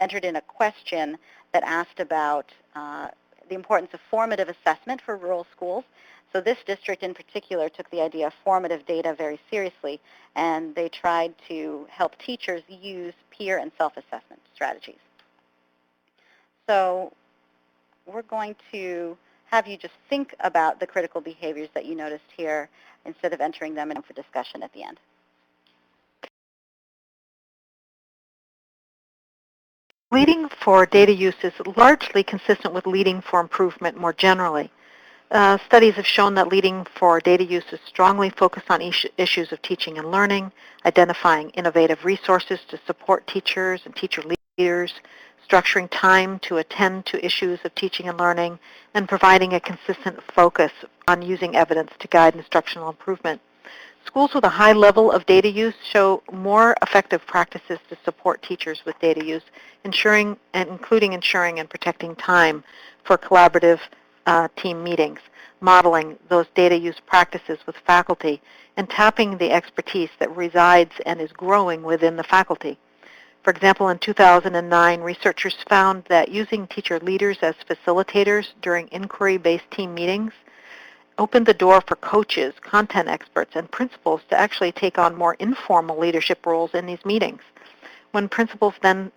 entered in a question that asked about the importance of formative assessment for rural schools. So this district in particular took the idea of formative data very seriously, and they tried to help teachers use peer and self-assessment strategies. So we're going to have you just think about the critical behaviors that you noticed here instead of entering them in for discussion at the end. Leading for data use is largely consistent with leading for improvement more generally. Studies have shown that leading for data use is strongly focused on issues of teaching and learning, identifying innovative resources to support teachers and teacher leaders, structuring time to attend to issues of teaching and learning, and providing a consistent focus on using evidence to guide instructional improvement. Schools with a high level of data use show more effective practices to support teachers with data use, including ensuring and protecting time for collaborative team meetings, modeling those data use practices with faculty, and tapping the expertise that resides and is growing within the faculty. For example, in 2009, researchers found that using teacher leaders as facilitators during inquiry-based team meetings opened the door for coaches, content experts, and principals to actually take on more informal leadership roles in these meetings. When principals then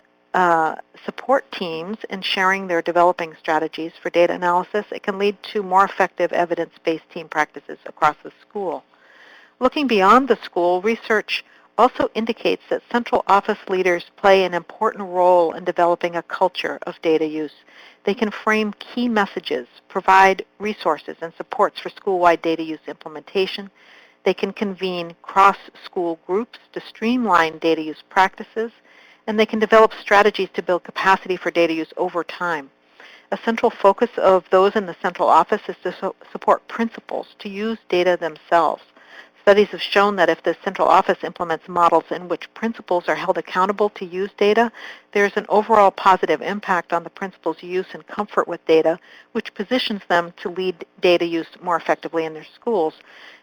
support teams in sharing their developing strategies for data analysis, it can lead to more effective evidence-based team practices across the school. Looking beyond the school, research also indicates that central office leaders play an important role in developing a culture of data use. They can frame key messages, provide resources and supports for school-wide data use implementation. They can convene cross-school groups to streamline data use practices, and they can develop strategies to build capacity for data use over time. A central focus of those in the central office is to support principals to use data themselves. Studies have shown that if the central office implements models in which principals are held accountable to use data, there's an overall positive impact on the principal's use and comfort with data, which positions them to lead data use more effectively in their schools.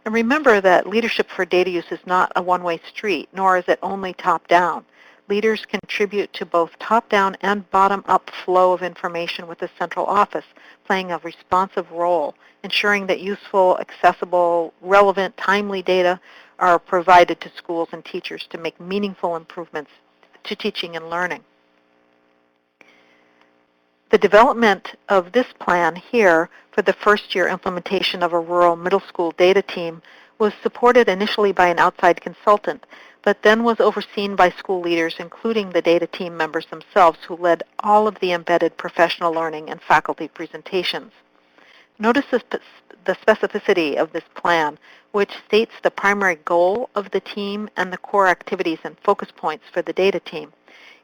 And remember that leadership for data use is not a one-way street, nor is it only top-down. Leaders contribute to both top-down and bottom-up flow of information with the central office, playing a responsive role, ensuring that useful, accessible, relevant, timely data are provided to schools and teachers to make meaningful improvements to teaching and learning. The development of this plan here for the first-year implementation of a rural middle school data team was supported initially by an outside consultant, but then was overseen by school leaders, including the data team members themselves, who led all of the embedded professional learning and faculty presentations. Notice the specificity of this plan, which states the primary goal of the team and the core activities and focus points for the data team.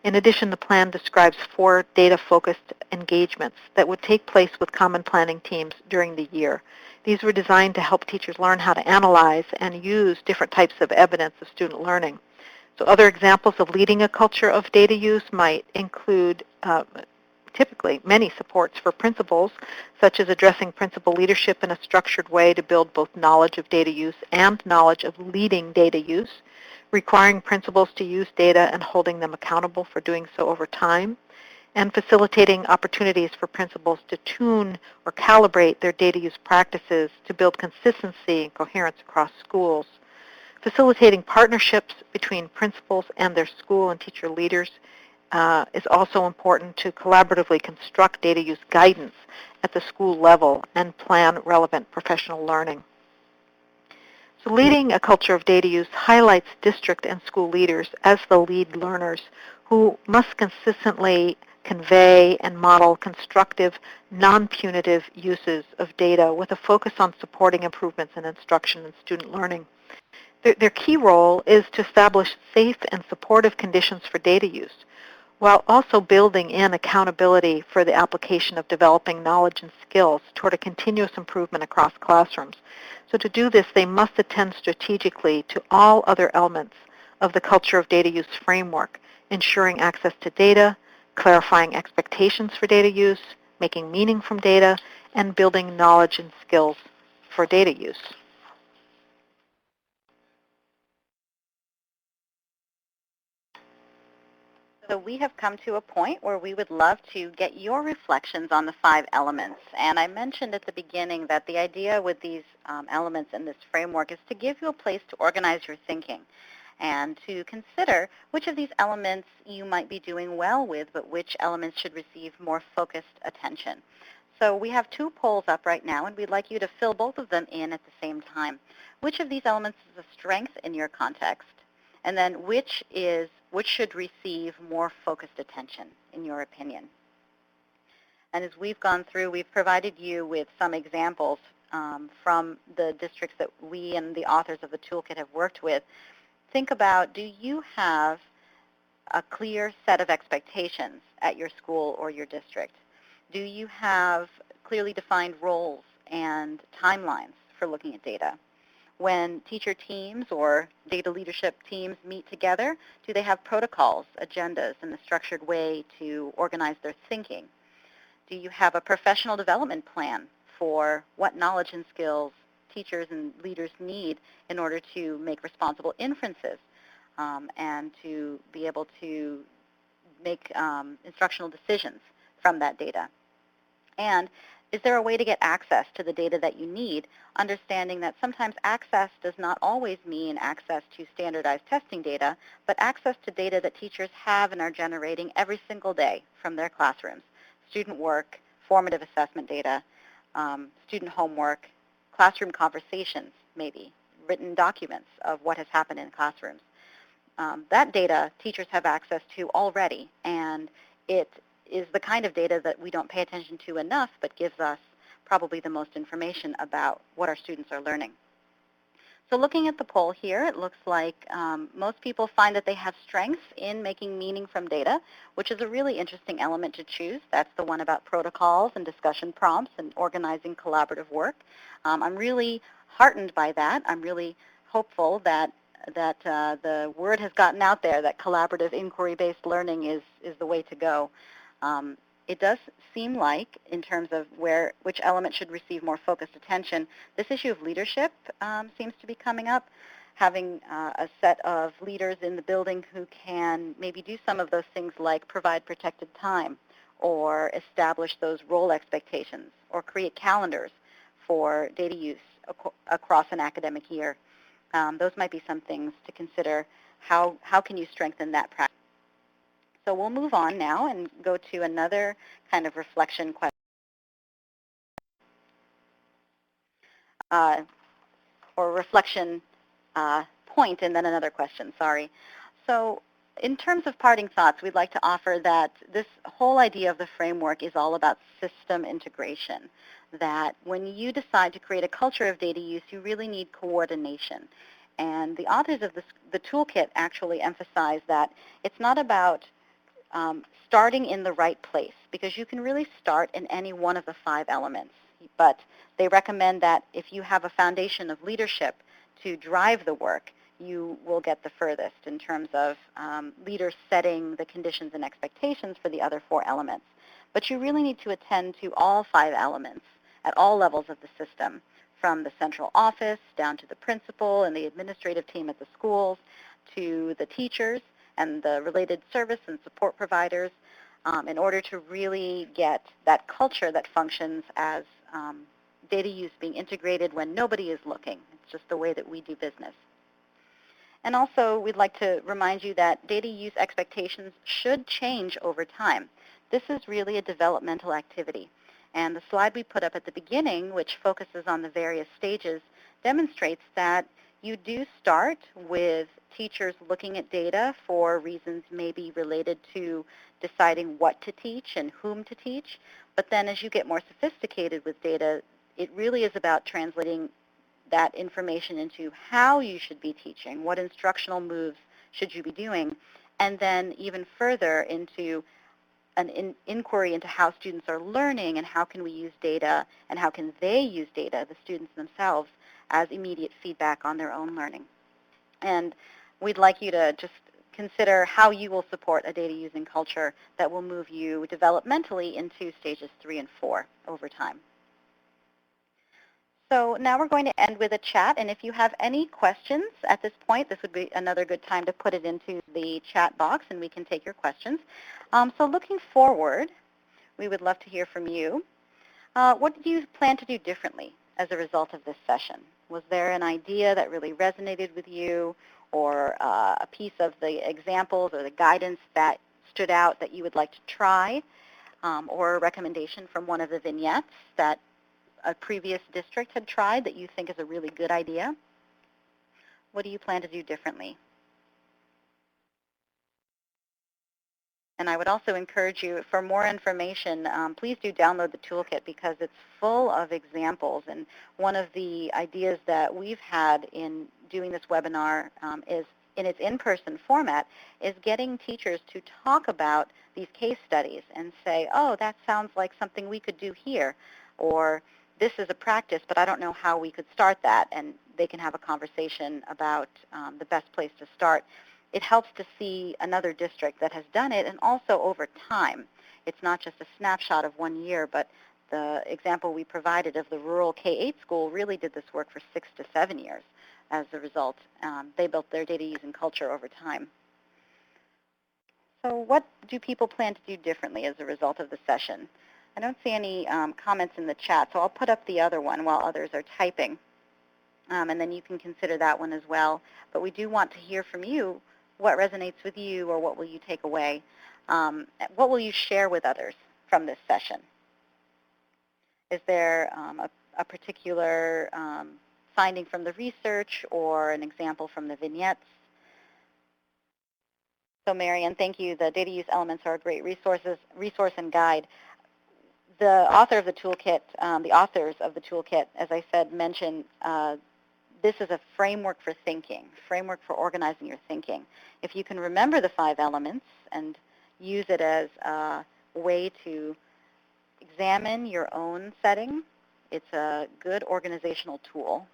In addition, the plan describes 4 data-focused engagements that would take place with common planning teams during the year. These were designed to help teachers learn how to analyze and use different types of evidence of student learning. So other examples of leading a culture of data use might include typically many supports for principals, such as addressing principal leadership in a structured way to build both knowledge of data use and knowledge of leading data use, requiring principals to use data and holding them accountable for doing so over time, and facilitating opportunities for principals to tune or calibrate their data use practices to build consistency and coherence across schools. Facilitating partnerships between principals and their school and teacher leaders is also important to collaboratively construct data use guidance at the school level and plan relevant professional learning. So leading a culture of data use highlights district and school leaders as the lead learners who must consistently convey and model constructive, non-punitive uses of data with a focus on supporting improvements in instruction and student learning. Their key role is to establish safe and supportive conditions for data use, while also building in accountability for the application of developing knowledge and skills toward a continuous improvement across classrooms. So to do this, they must attend strategically to all other elements of the culture of data use framework, ensuring access to data, clarifying expectations for data use, making meaning from data, and building knowledge and skills for data use. So we have come to a point where we would love to get your reflections on the 5 elements. And I mentioned at the beginning that the idea with these elements in this framework is to give you a place to organize your thinking and to consider which of these elements you might be doing well with, but which elements should receive more focused attention. So we have 2 polls up right now, and we'd like you to fill both of them in at the same time. Which of these elements is a strength in your context? And then which should receive more focused attention, in your opinion? And as we've gone through, we've provided you with some examples from the districts that we and the authors of the toolkit have worked with. Think about, do you have a clear set of expectations at your school or your district? Do you have clearly defined roles and timelines for looking at data? when teacher teams or data leadership teams meet together, do they have protocols, agendas, and a structured way to organize their thinking? Do you have a professional development plan for what knowledge and skills teachers and leaders need in order to make responsible inferences and to be able to make instructional decisions from that data? And is there a way to get access to the data that you need, understanding that sometimes access does not always mean access to standardized testing data, but access to data that teachers have and are generating every single day from their classrooms? Student work, formative assessment data, student homework, classroom conversations maybe, written documents of what has happened in classrooms. That data teachers have access to already, and it is the kind of data that we don't pay attention to enough, but gives us probably the most information about what our students are learning. So looking at the poll here, it looks like most people find that they have strengths in making meaning from data, which is a really interesting element to choose. That's the one about protocols and discussion prompts and organizing collaborative work. I'm really heartened by that. I'm really hopeful that the word has gotten out there that collaborative inquiry-based learning is the way to go. It does seem like, in terms of which element should receive more focused attention, this issue of leadership seems to be coming up. Having a set of leaders in the building who can maybe do some of those things like provide protected time or establish those role expectations or create calendars for data use across an academic year. Those might be some things to consider. How can you strengthen that practice? So we'll move on now and go to another kind of reflection question, or reflection point, and then another question, sorry. So in terms of parting thoughts, we'd like to offer that this whole idea of the framework is all about system integration, that when you decide to create a culture of data use, you really need coordination. And the authors of the toolkit actually emphasize that it's not about starting in the right place, because you can really start in any one of the 5 elements. But they recommend that if you have a foundation of leadership to drive the work, you will get the furthest in terms of leaders setting the conditions and expectations for the other 4 elements. But you really need to attend to all 5 elements at all levels of the system, from the central office down to the principal and the administrative team at the schools, to the teachers and the related service and support providers, in order to really get that culture that functions as data use being integrated when nobody is looking. It's just the way that we do business. And also, we'd like to remind you that data use expectations should change over time. This is really a developmental activity. And the slide we put up at the beginning, which focuses on the various stages, demonstrates that you do start with teachers looking at data for reasons maybe related to deciding what to teach and whom to teach. But then as you get more sophisticated with data, it really is about translating that information into how you should be teaching, what instructional moves should you be doing, and then even further into an inquiry into how students are learning and how can we use data and how can they use data, the students themselves, as immediate feedback on their own learning. And we'd like you to just consider how you will support a data using culture that will move you developmentally into stages 3 and 4 over time. So now we're going to end with a chat, and if you have any questions at this point, this would be another good time to put it into the chat box and we can take your questions. So looking forward, we would love to hear from you. What did you plan to do differently as a result of this session? Was there an idea that really resonated with you, or a piece of the examples or the guidance that stood out that you would like to try, or a recommendation from one of the vignettes that a previous district had tried that you think is a really good idea? What do you plan to do differently? And I would also encourage you, for more information, please do download the toolkit because it's full of examples. And one of the ideas that we've had in doing this webinar is, in its in-person format, is getting teachers to talk about these case studies and say, oh, that sounds like something we could do here, or this is a practice, but I don't know how we could start that. And they can have a conversation about the best place to start. It helps to see another district that has done it, and also over time. It's not just a snapshot of 1 year, but the example we provided of the rural K-8 school really did this work for 6 to 7 years. As a result, they built their data using culture over time. So what do people plan to do differently as a result of the session? I don't see any comments in the chat, so I'll put up the other one while others are typing. And then you can consider that one as well. But we do want to hear from you what resonates with you, or what will you take away. What will you share with others from this session? Is there a particular finding from the research or an example from the vignettes? So Marianne, thank you. The data use elements are a great resource and guide. The author of the toolkit, the authors of the toolkit, as I said, mentioned this is a framework for thinking, framework for organizing your thinking. If you can remember the 5 elements and use it as a way to examine your own setting, it's a good organizational tool.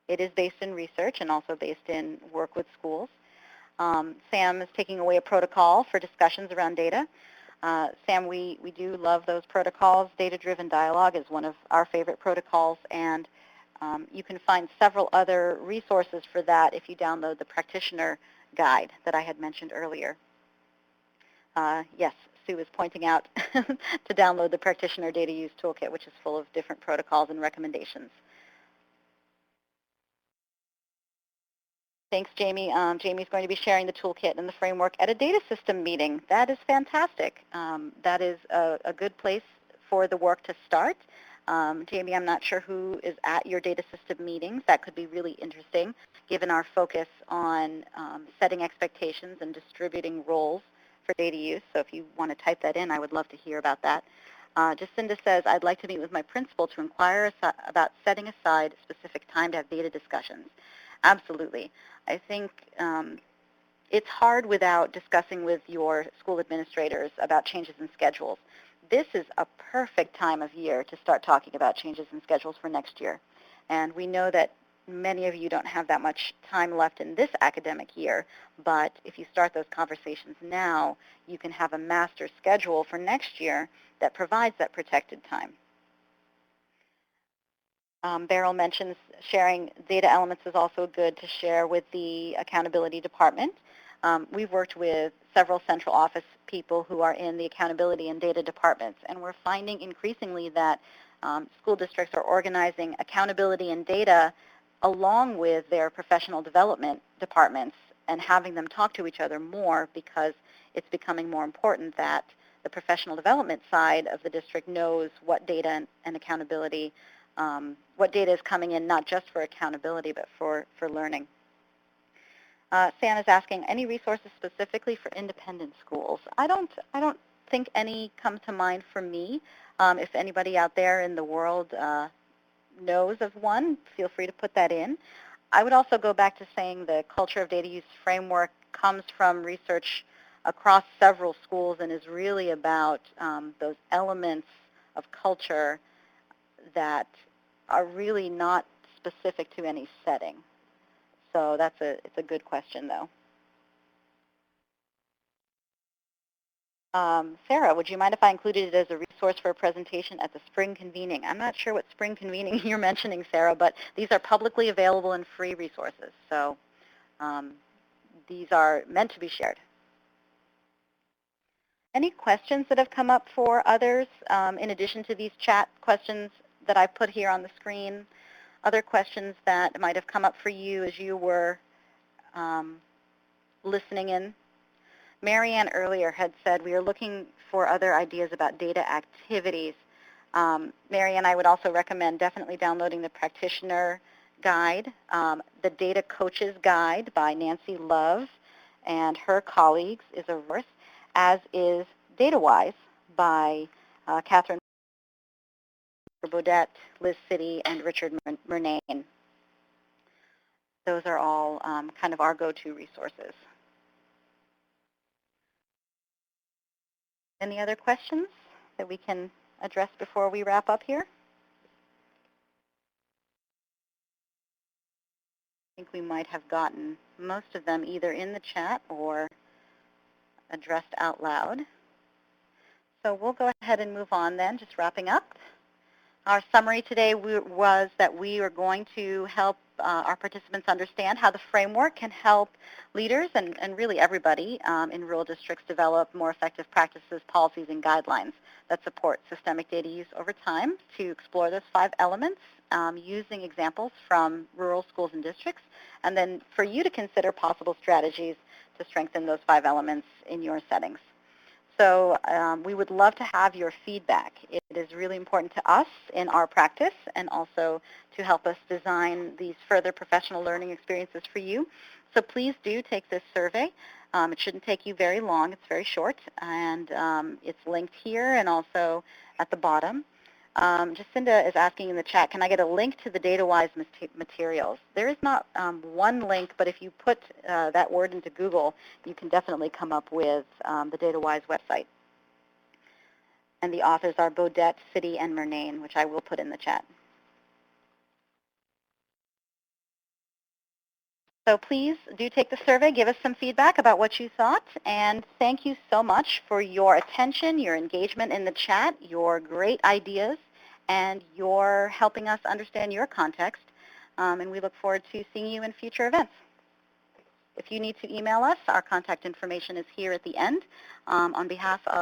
It is based in research and also based in work with schools. Sam is taking away a protocol for discussions around data. Sam, we do love those protocols. DataDriven Dialogue is one of our favorite protocols, and you can find several other resources for that if you download the Practitioner guide that I had mentioned earlier. Yes, Sue is pointing out to download the Practitioner Data Use Toolkit, which is full of different protocols and recommendations. Thanks, Jamie. Jamie's going to be sharing the toolkit and the framework at a data system meeting. That is fantastic. That is a good place for the work to start. Jamie, I'm not sure who is at your data system meetings. That could be really interesting, given our focus on setting expectations and distributing roles for data use. So if you want to type that in, I would love to hear about that. Jacinda says, I'd like to meet with my principal to inquire about setting aside specific time to have data discussions. Absolutely. I think it's hard without discussing with your school administrators about changes in schedules. This is a perfect time of year to start talking about changes in schedules for next year. And we know that many of you don't have that much time left in this academic year, but if you start those conversations now, you can have a master schedule for next year that provides that protected time. Beryl mentions sharing data elements is also good to share with the accountability department. We've worked with several central office people who are in the accountability and data departments, and we're finding increasingly that school districts are organizing accountability and data along with their professional development departments and having them talk to each other more, because it's becoming more important that the professional development side of the district knows what data and accountability, what data is coming in, not just for accountability, but for learning. Sam is asking, any resources specifically for independent schools? I don't think any come to mind for me. If anybody out there in the world knows of one, feel free to put that in. I would also go back to saying the culture of data use framework comes from research across several schools and is really about those elements of culture that are really not specific to any setting. So it's a good question, though. Sarah, would you mind if I included it as a resource for a presentation at the spring convening? I'm not sure what spring convening you're mentioning, Sarah, but these are publicly available and free resources. So these are meant to be shared. Any questions that have come up for others in addition to these chat questions that I put here on the screen? Other questions that might have come up for you as you were listening in? Marianne earlier had said we are looking for other ideas about data activities. Marianne, I would also recommend definitely downloading the Practitioner Guide, the Data Coaches Guide by Nancy Love and her colleagues is a resource, as is DataWise by Catherine Baudet, Liz City, and Richard Murnane. Those are all kind of our go-to resources. Any other questions that we can address before we wrap up here? think we might have gotten most of them either in the chat or addressed out loud. So we'll go ahead and move on then, just wrapping up. Our summary today was that we are going to help our participants understand how the framework can help leaders and really everybody in rural districts develop more effective practices, policies, and guidelines that support systemic data use over time to explore those 5 elements using examples from rural schools and districts, and then for you to consider possible strategies to strengthen those 5 elements in your settings. So we would love to have your feedback. It is really important to us in our practice and also to help us design these further professional learning experiences for you. So please do take this survey. It shouldn't take you very long. It's very short, and it's linked here and also at the bottom. Jacinda is asking in the chat, can I get a link to the DataWise materials? There is not one link, but if you put that word into Google, you can definitely come up with the DataWise website. And the authors are Baudet, City, and Murnane, which I will put in the chat. So please do take the survey, give us some feedback about what you thought, and thank you so much for your attention, your engagement in the chat, your great ideas, and your helping us understand your context. And we look forward to seeing you in future events. If you need to email us, our contact information is here at the end. On behalf of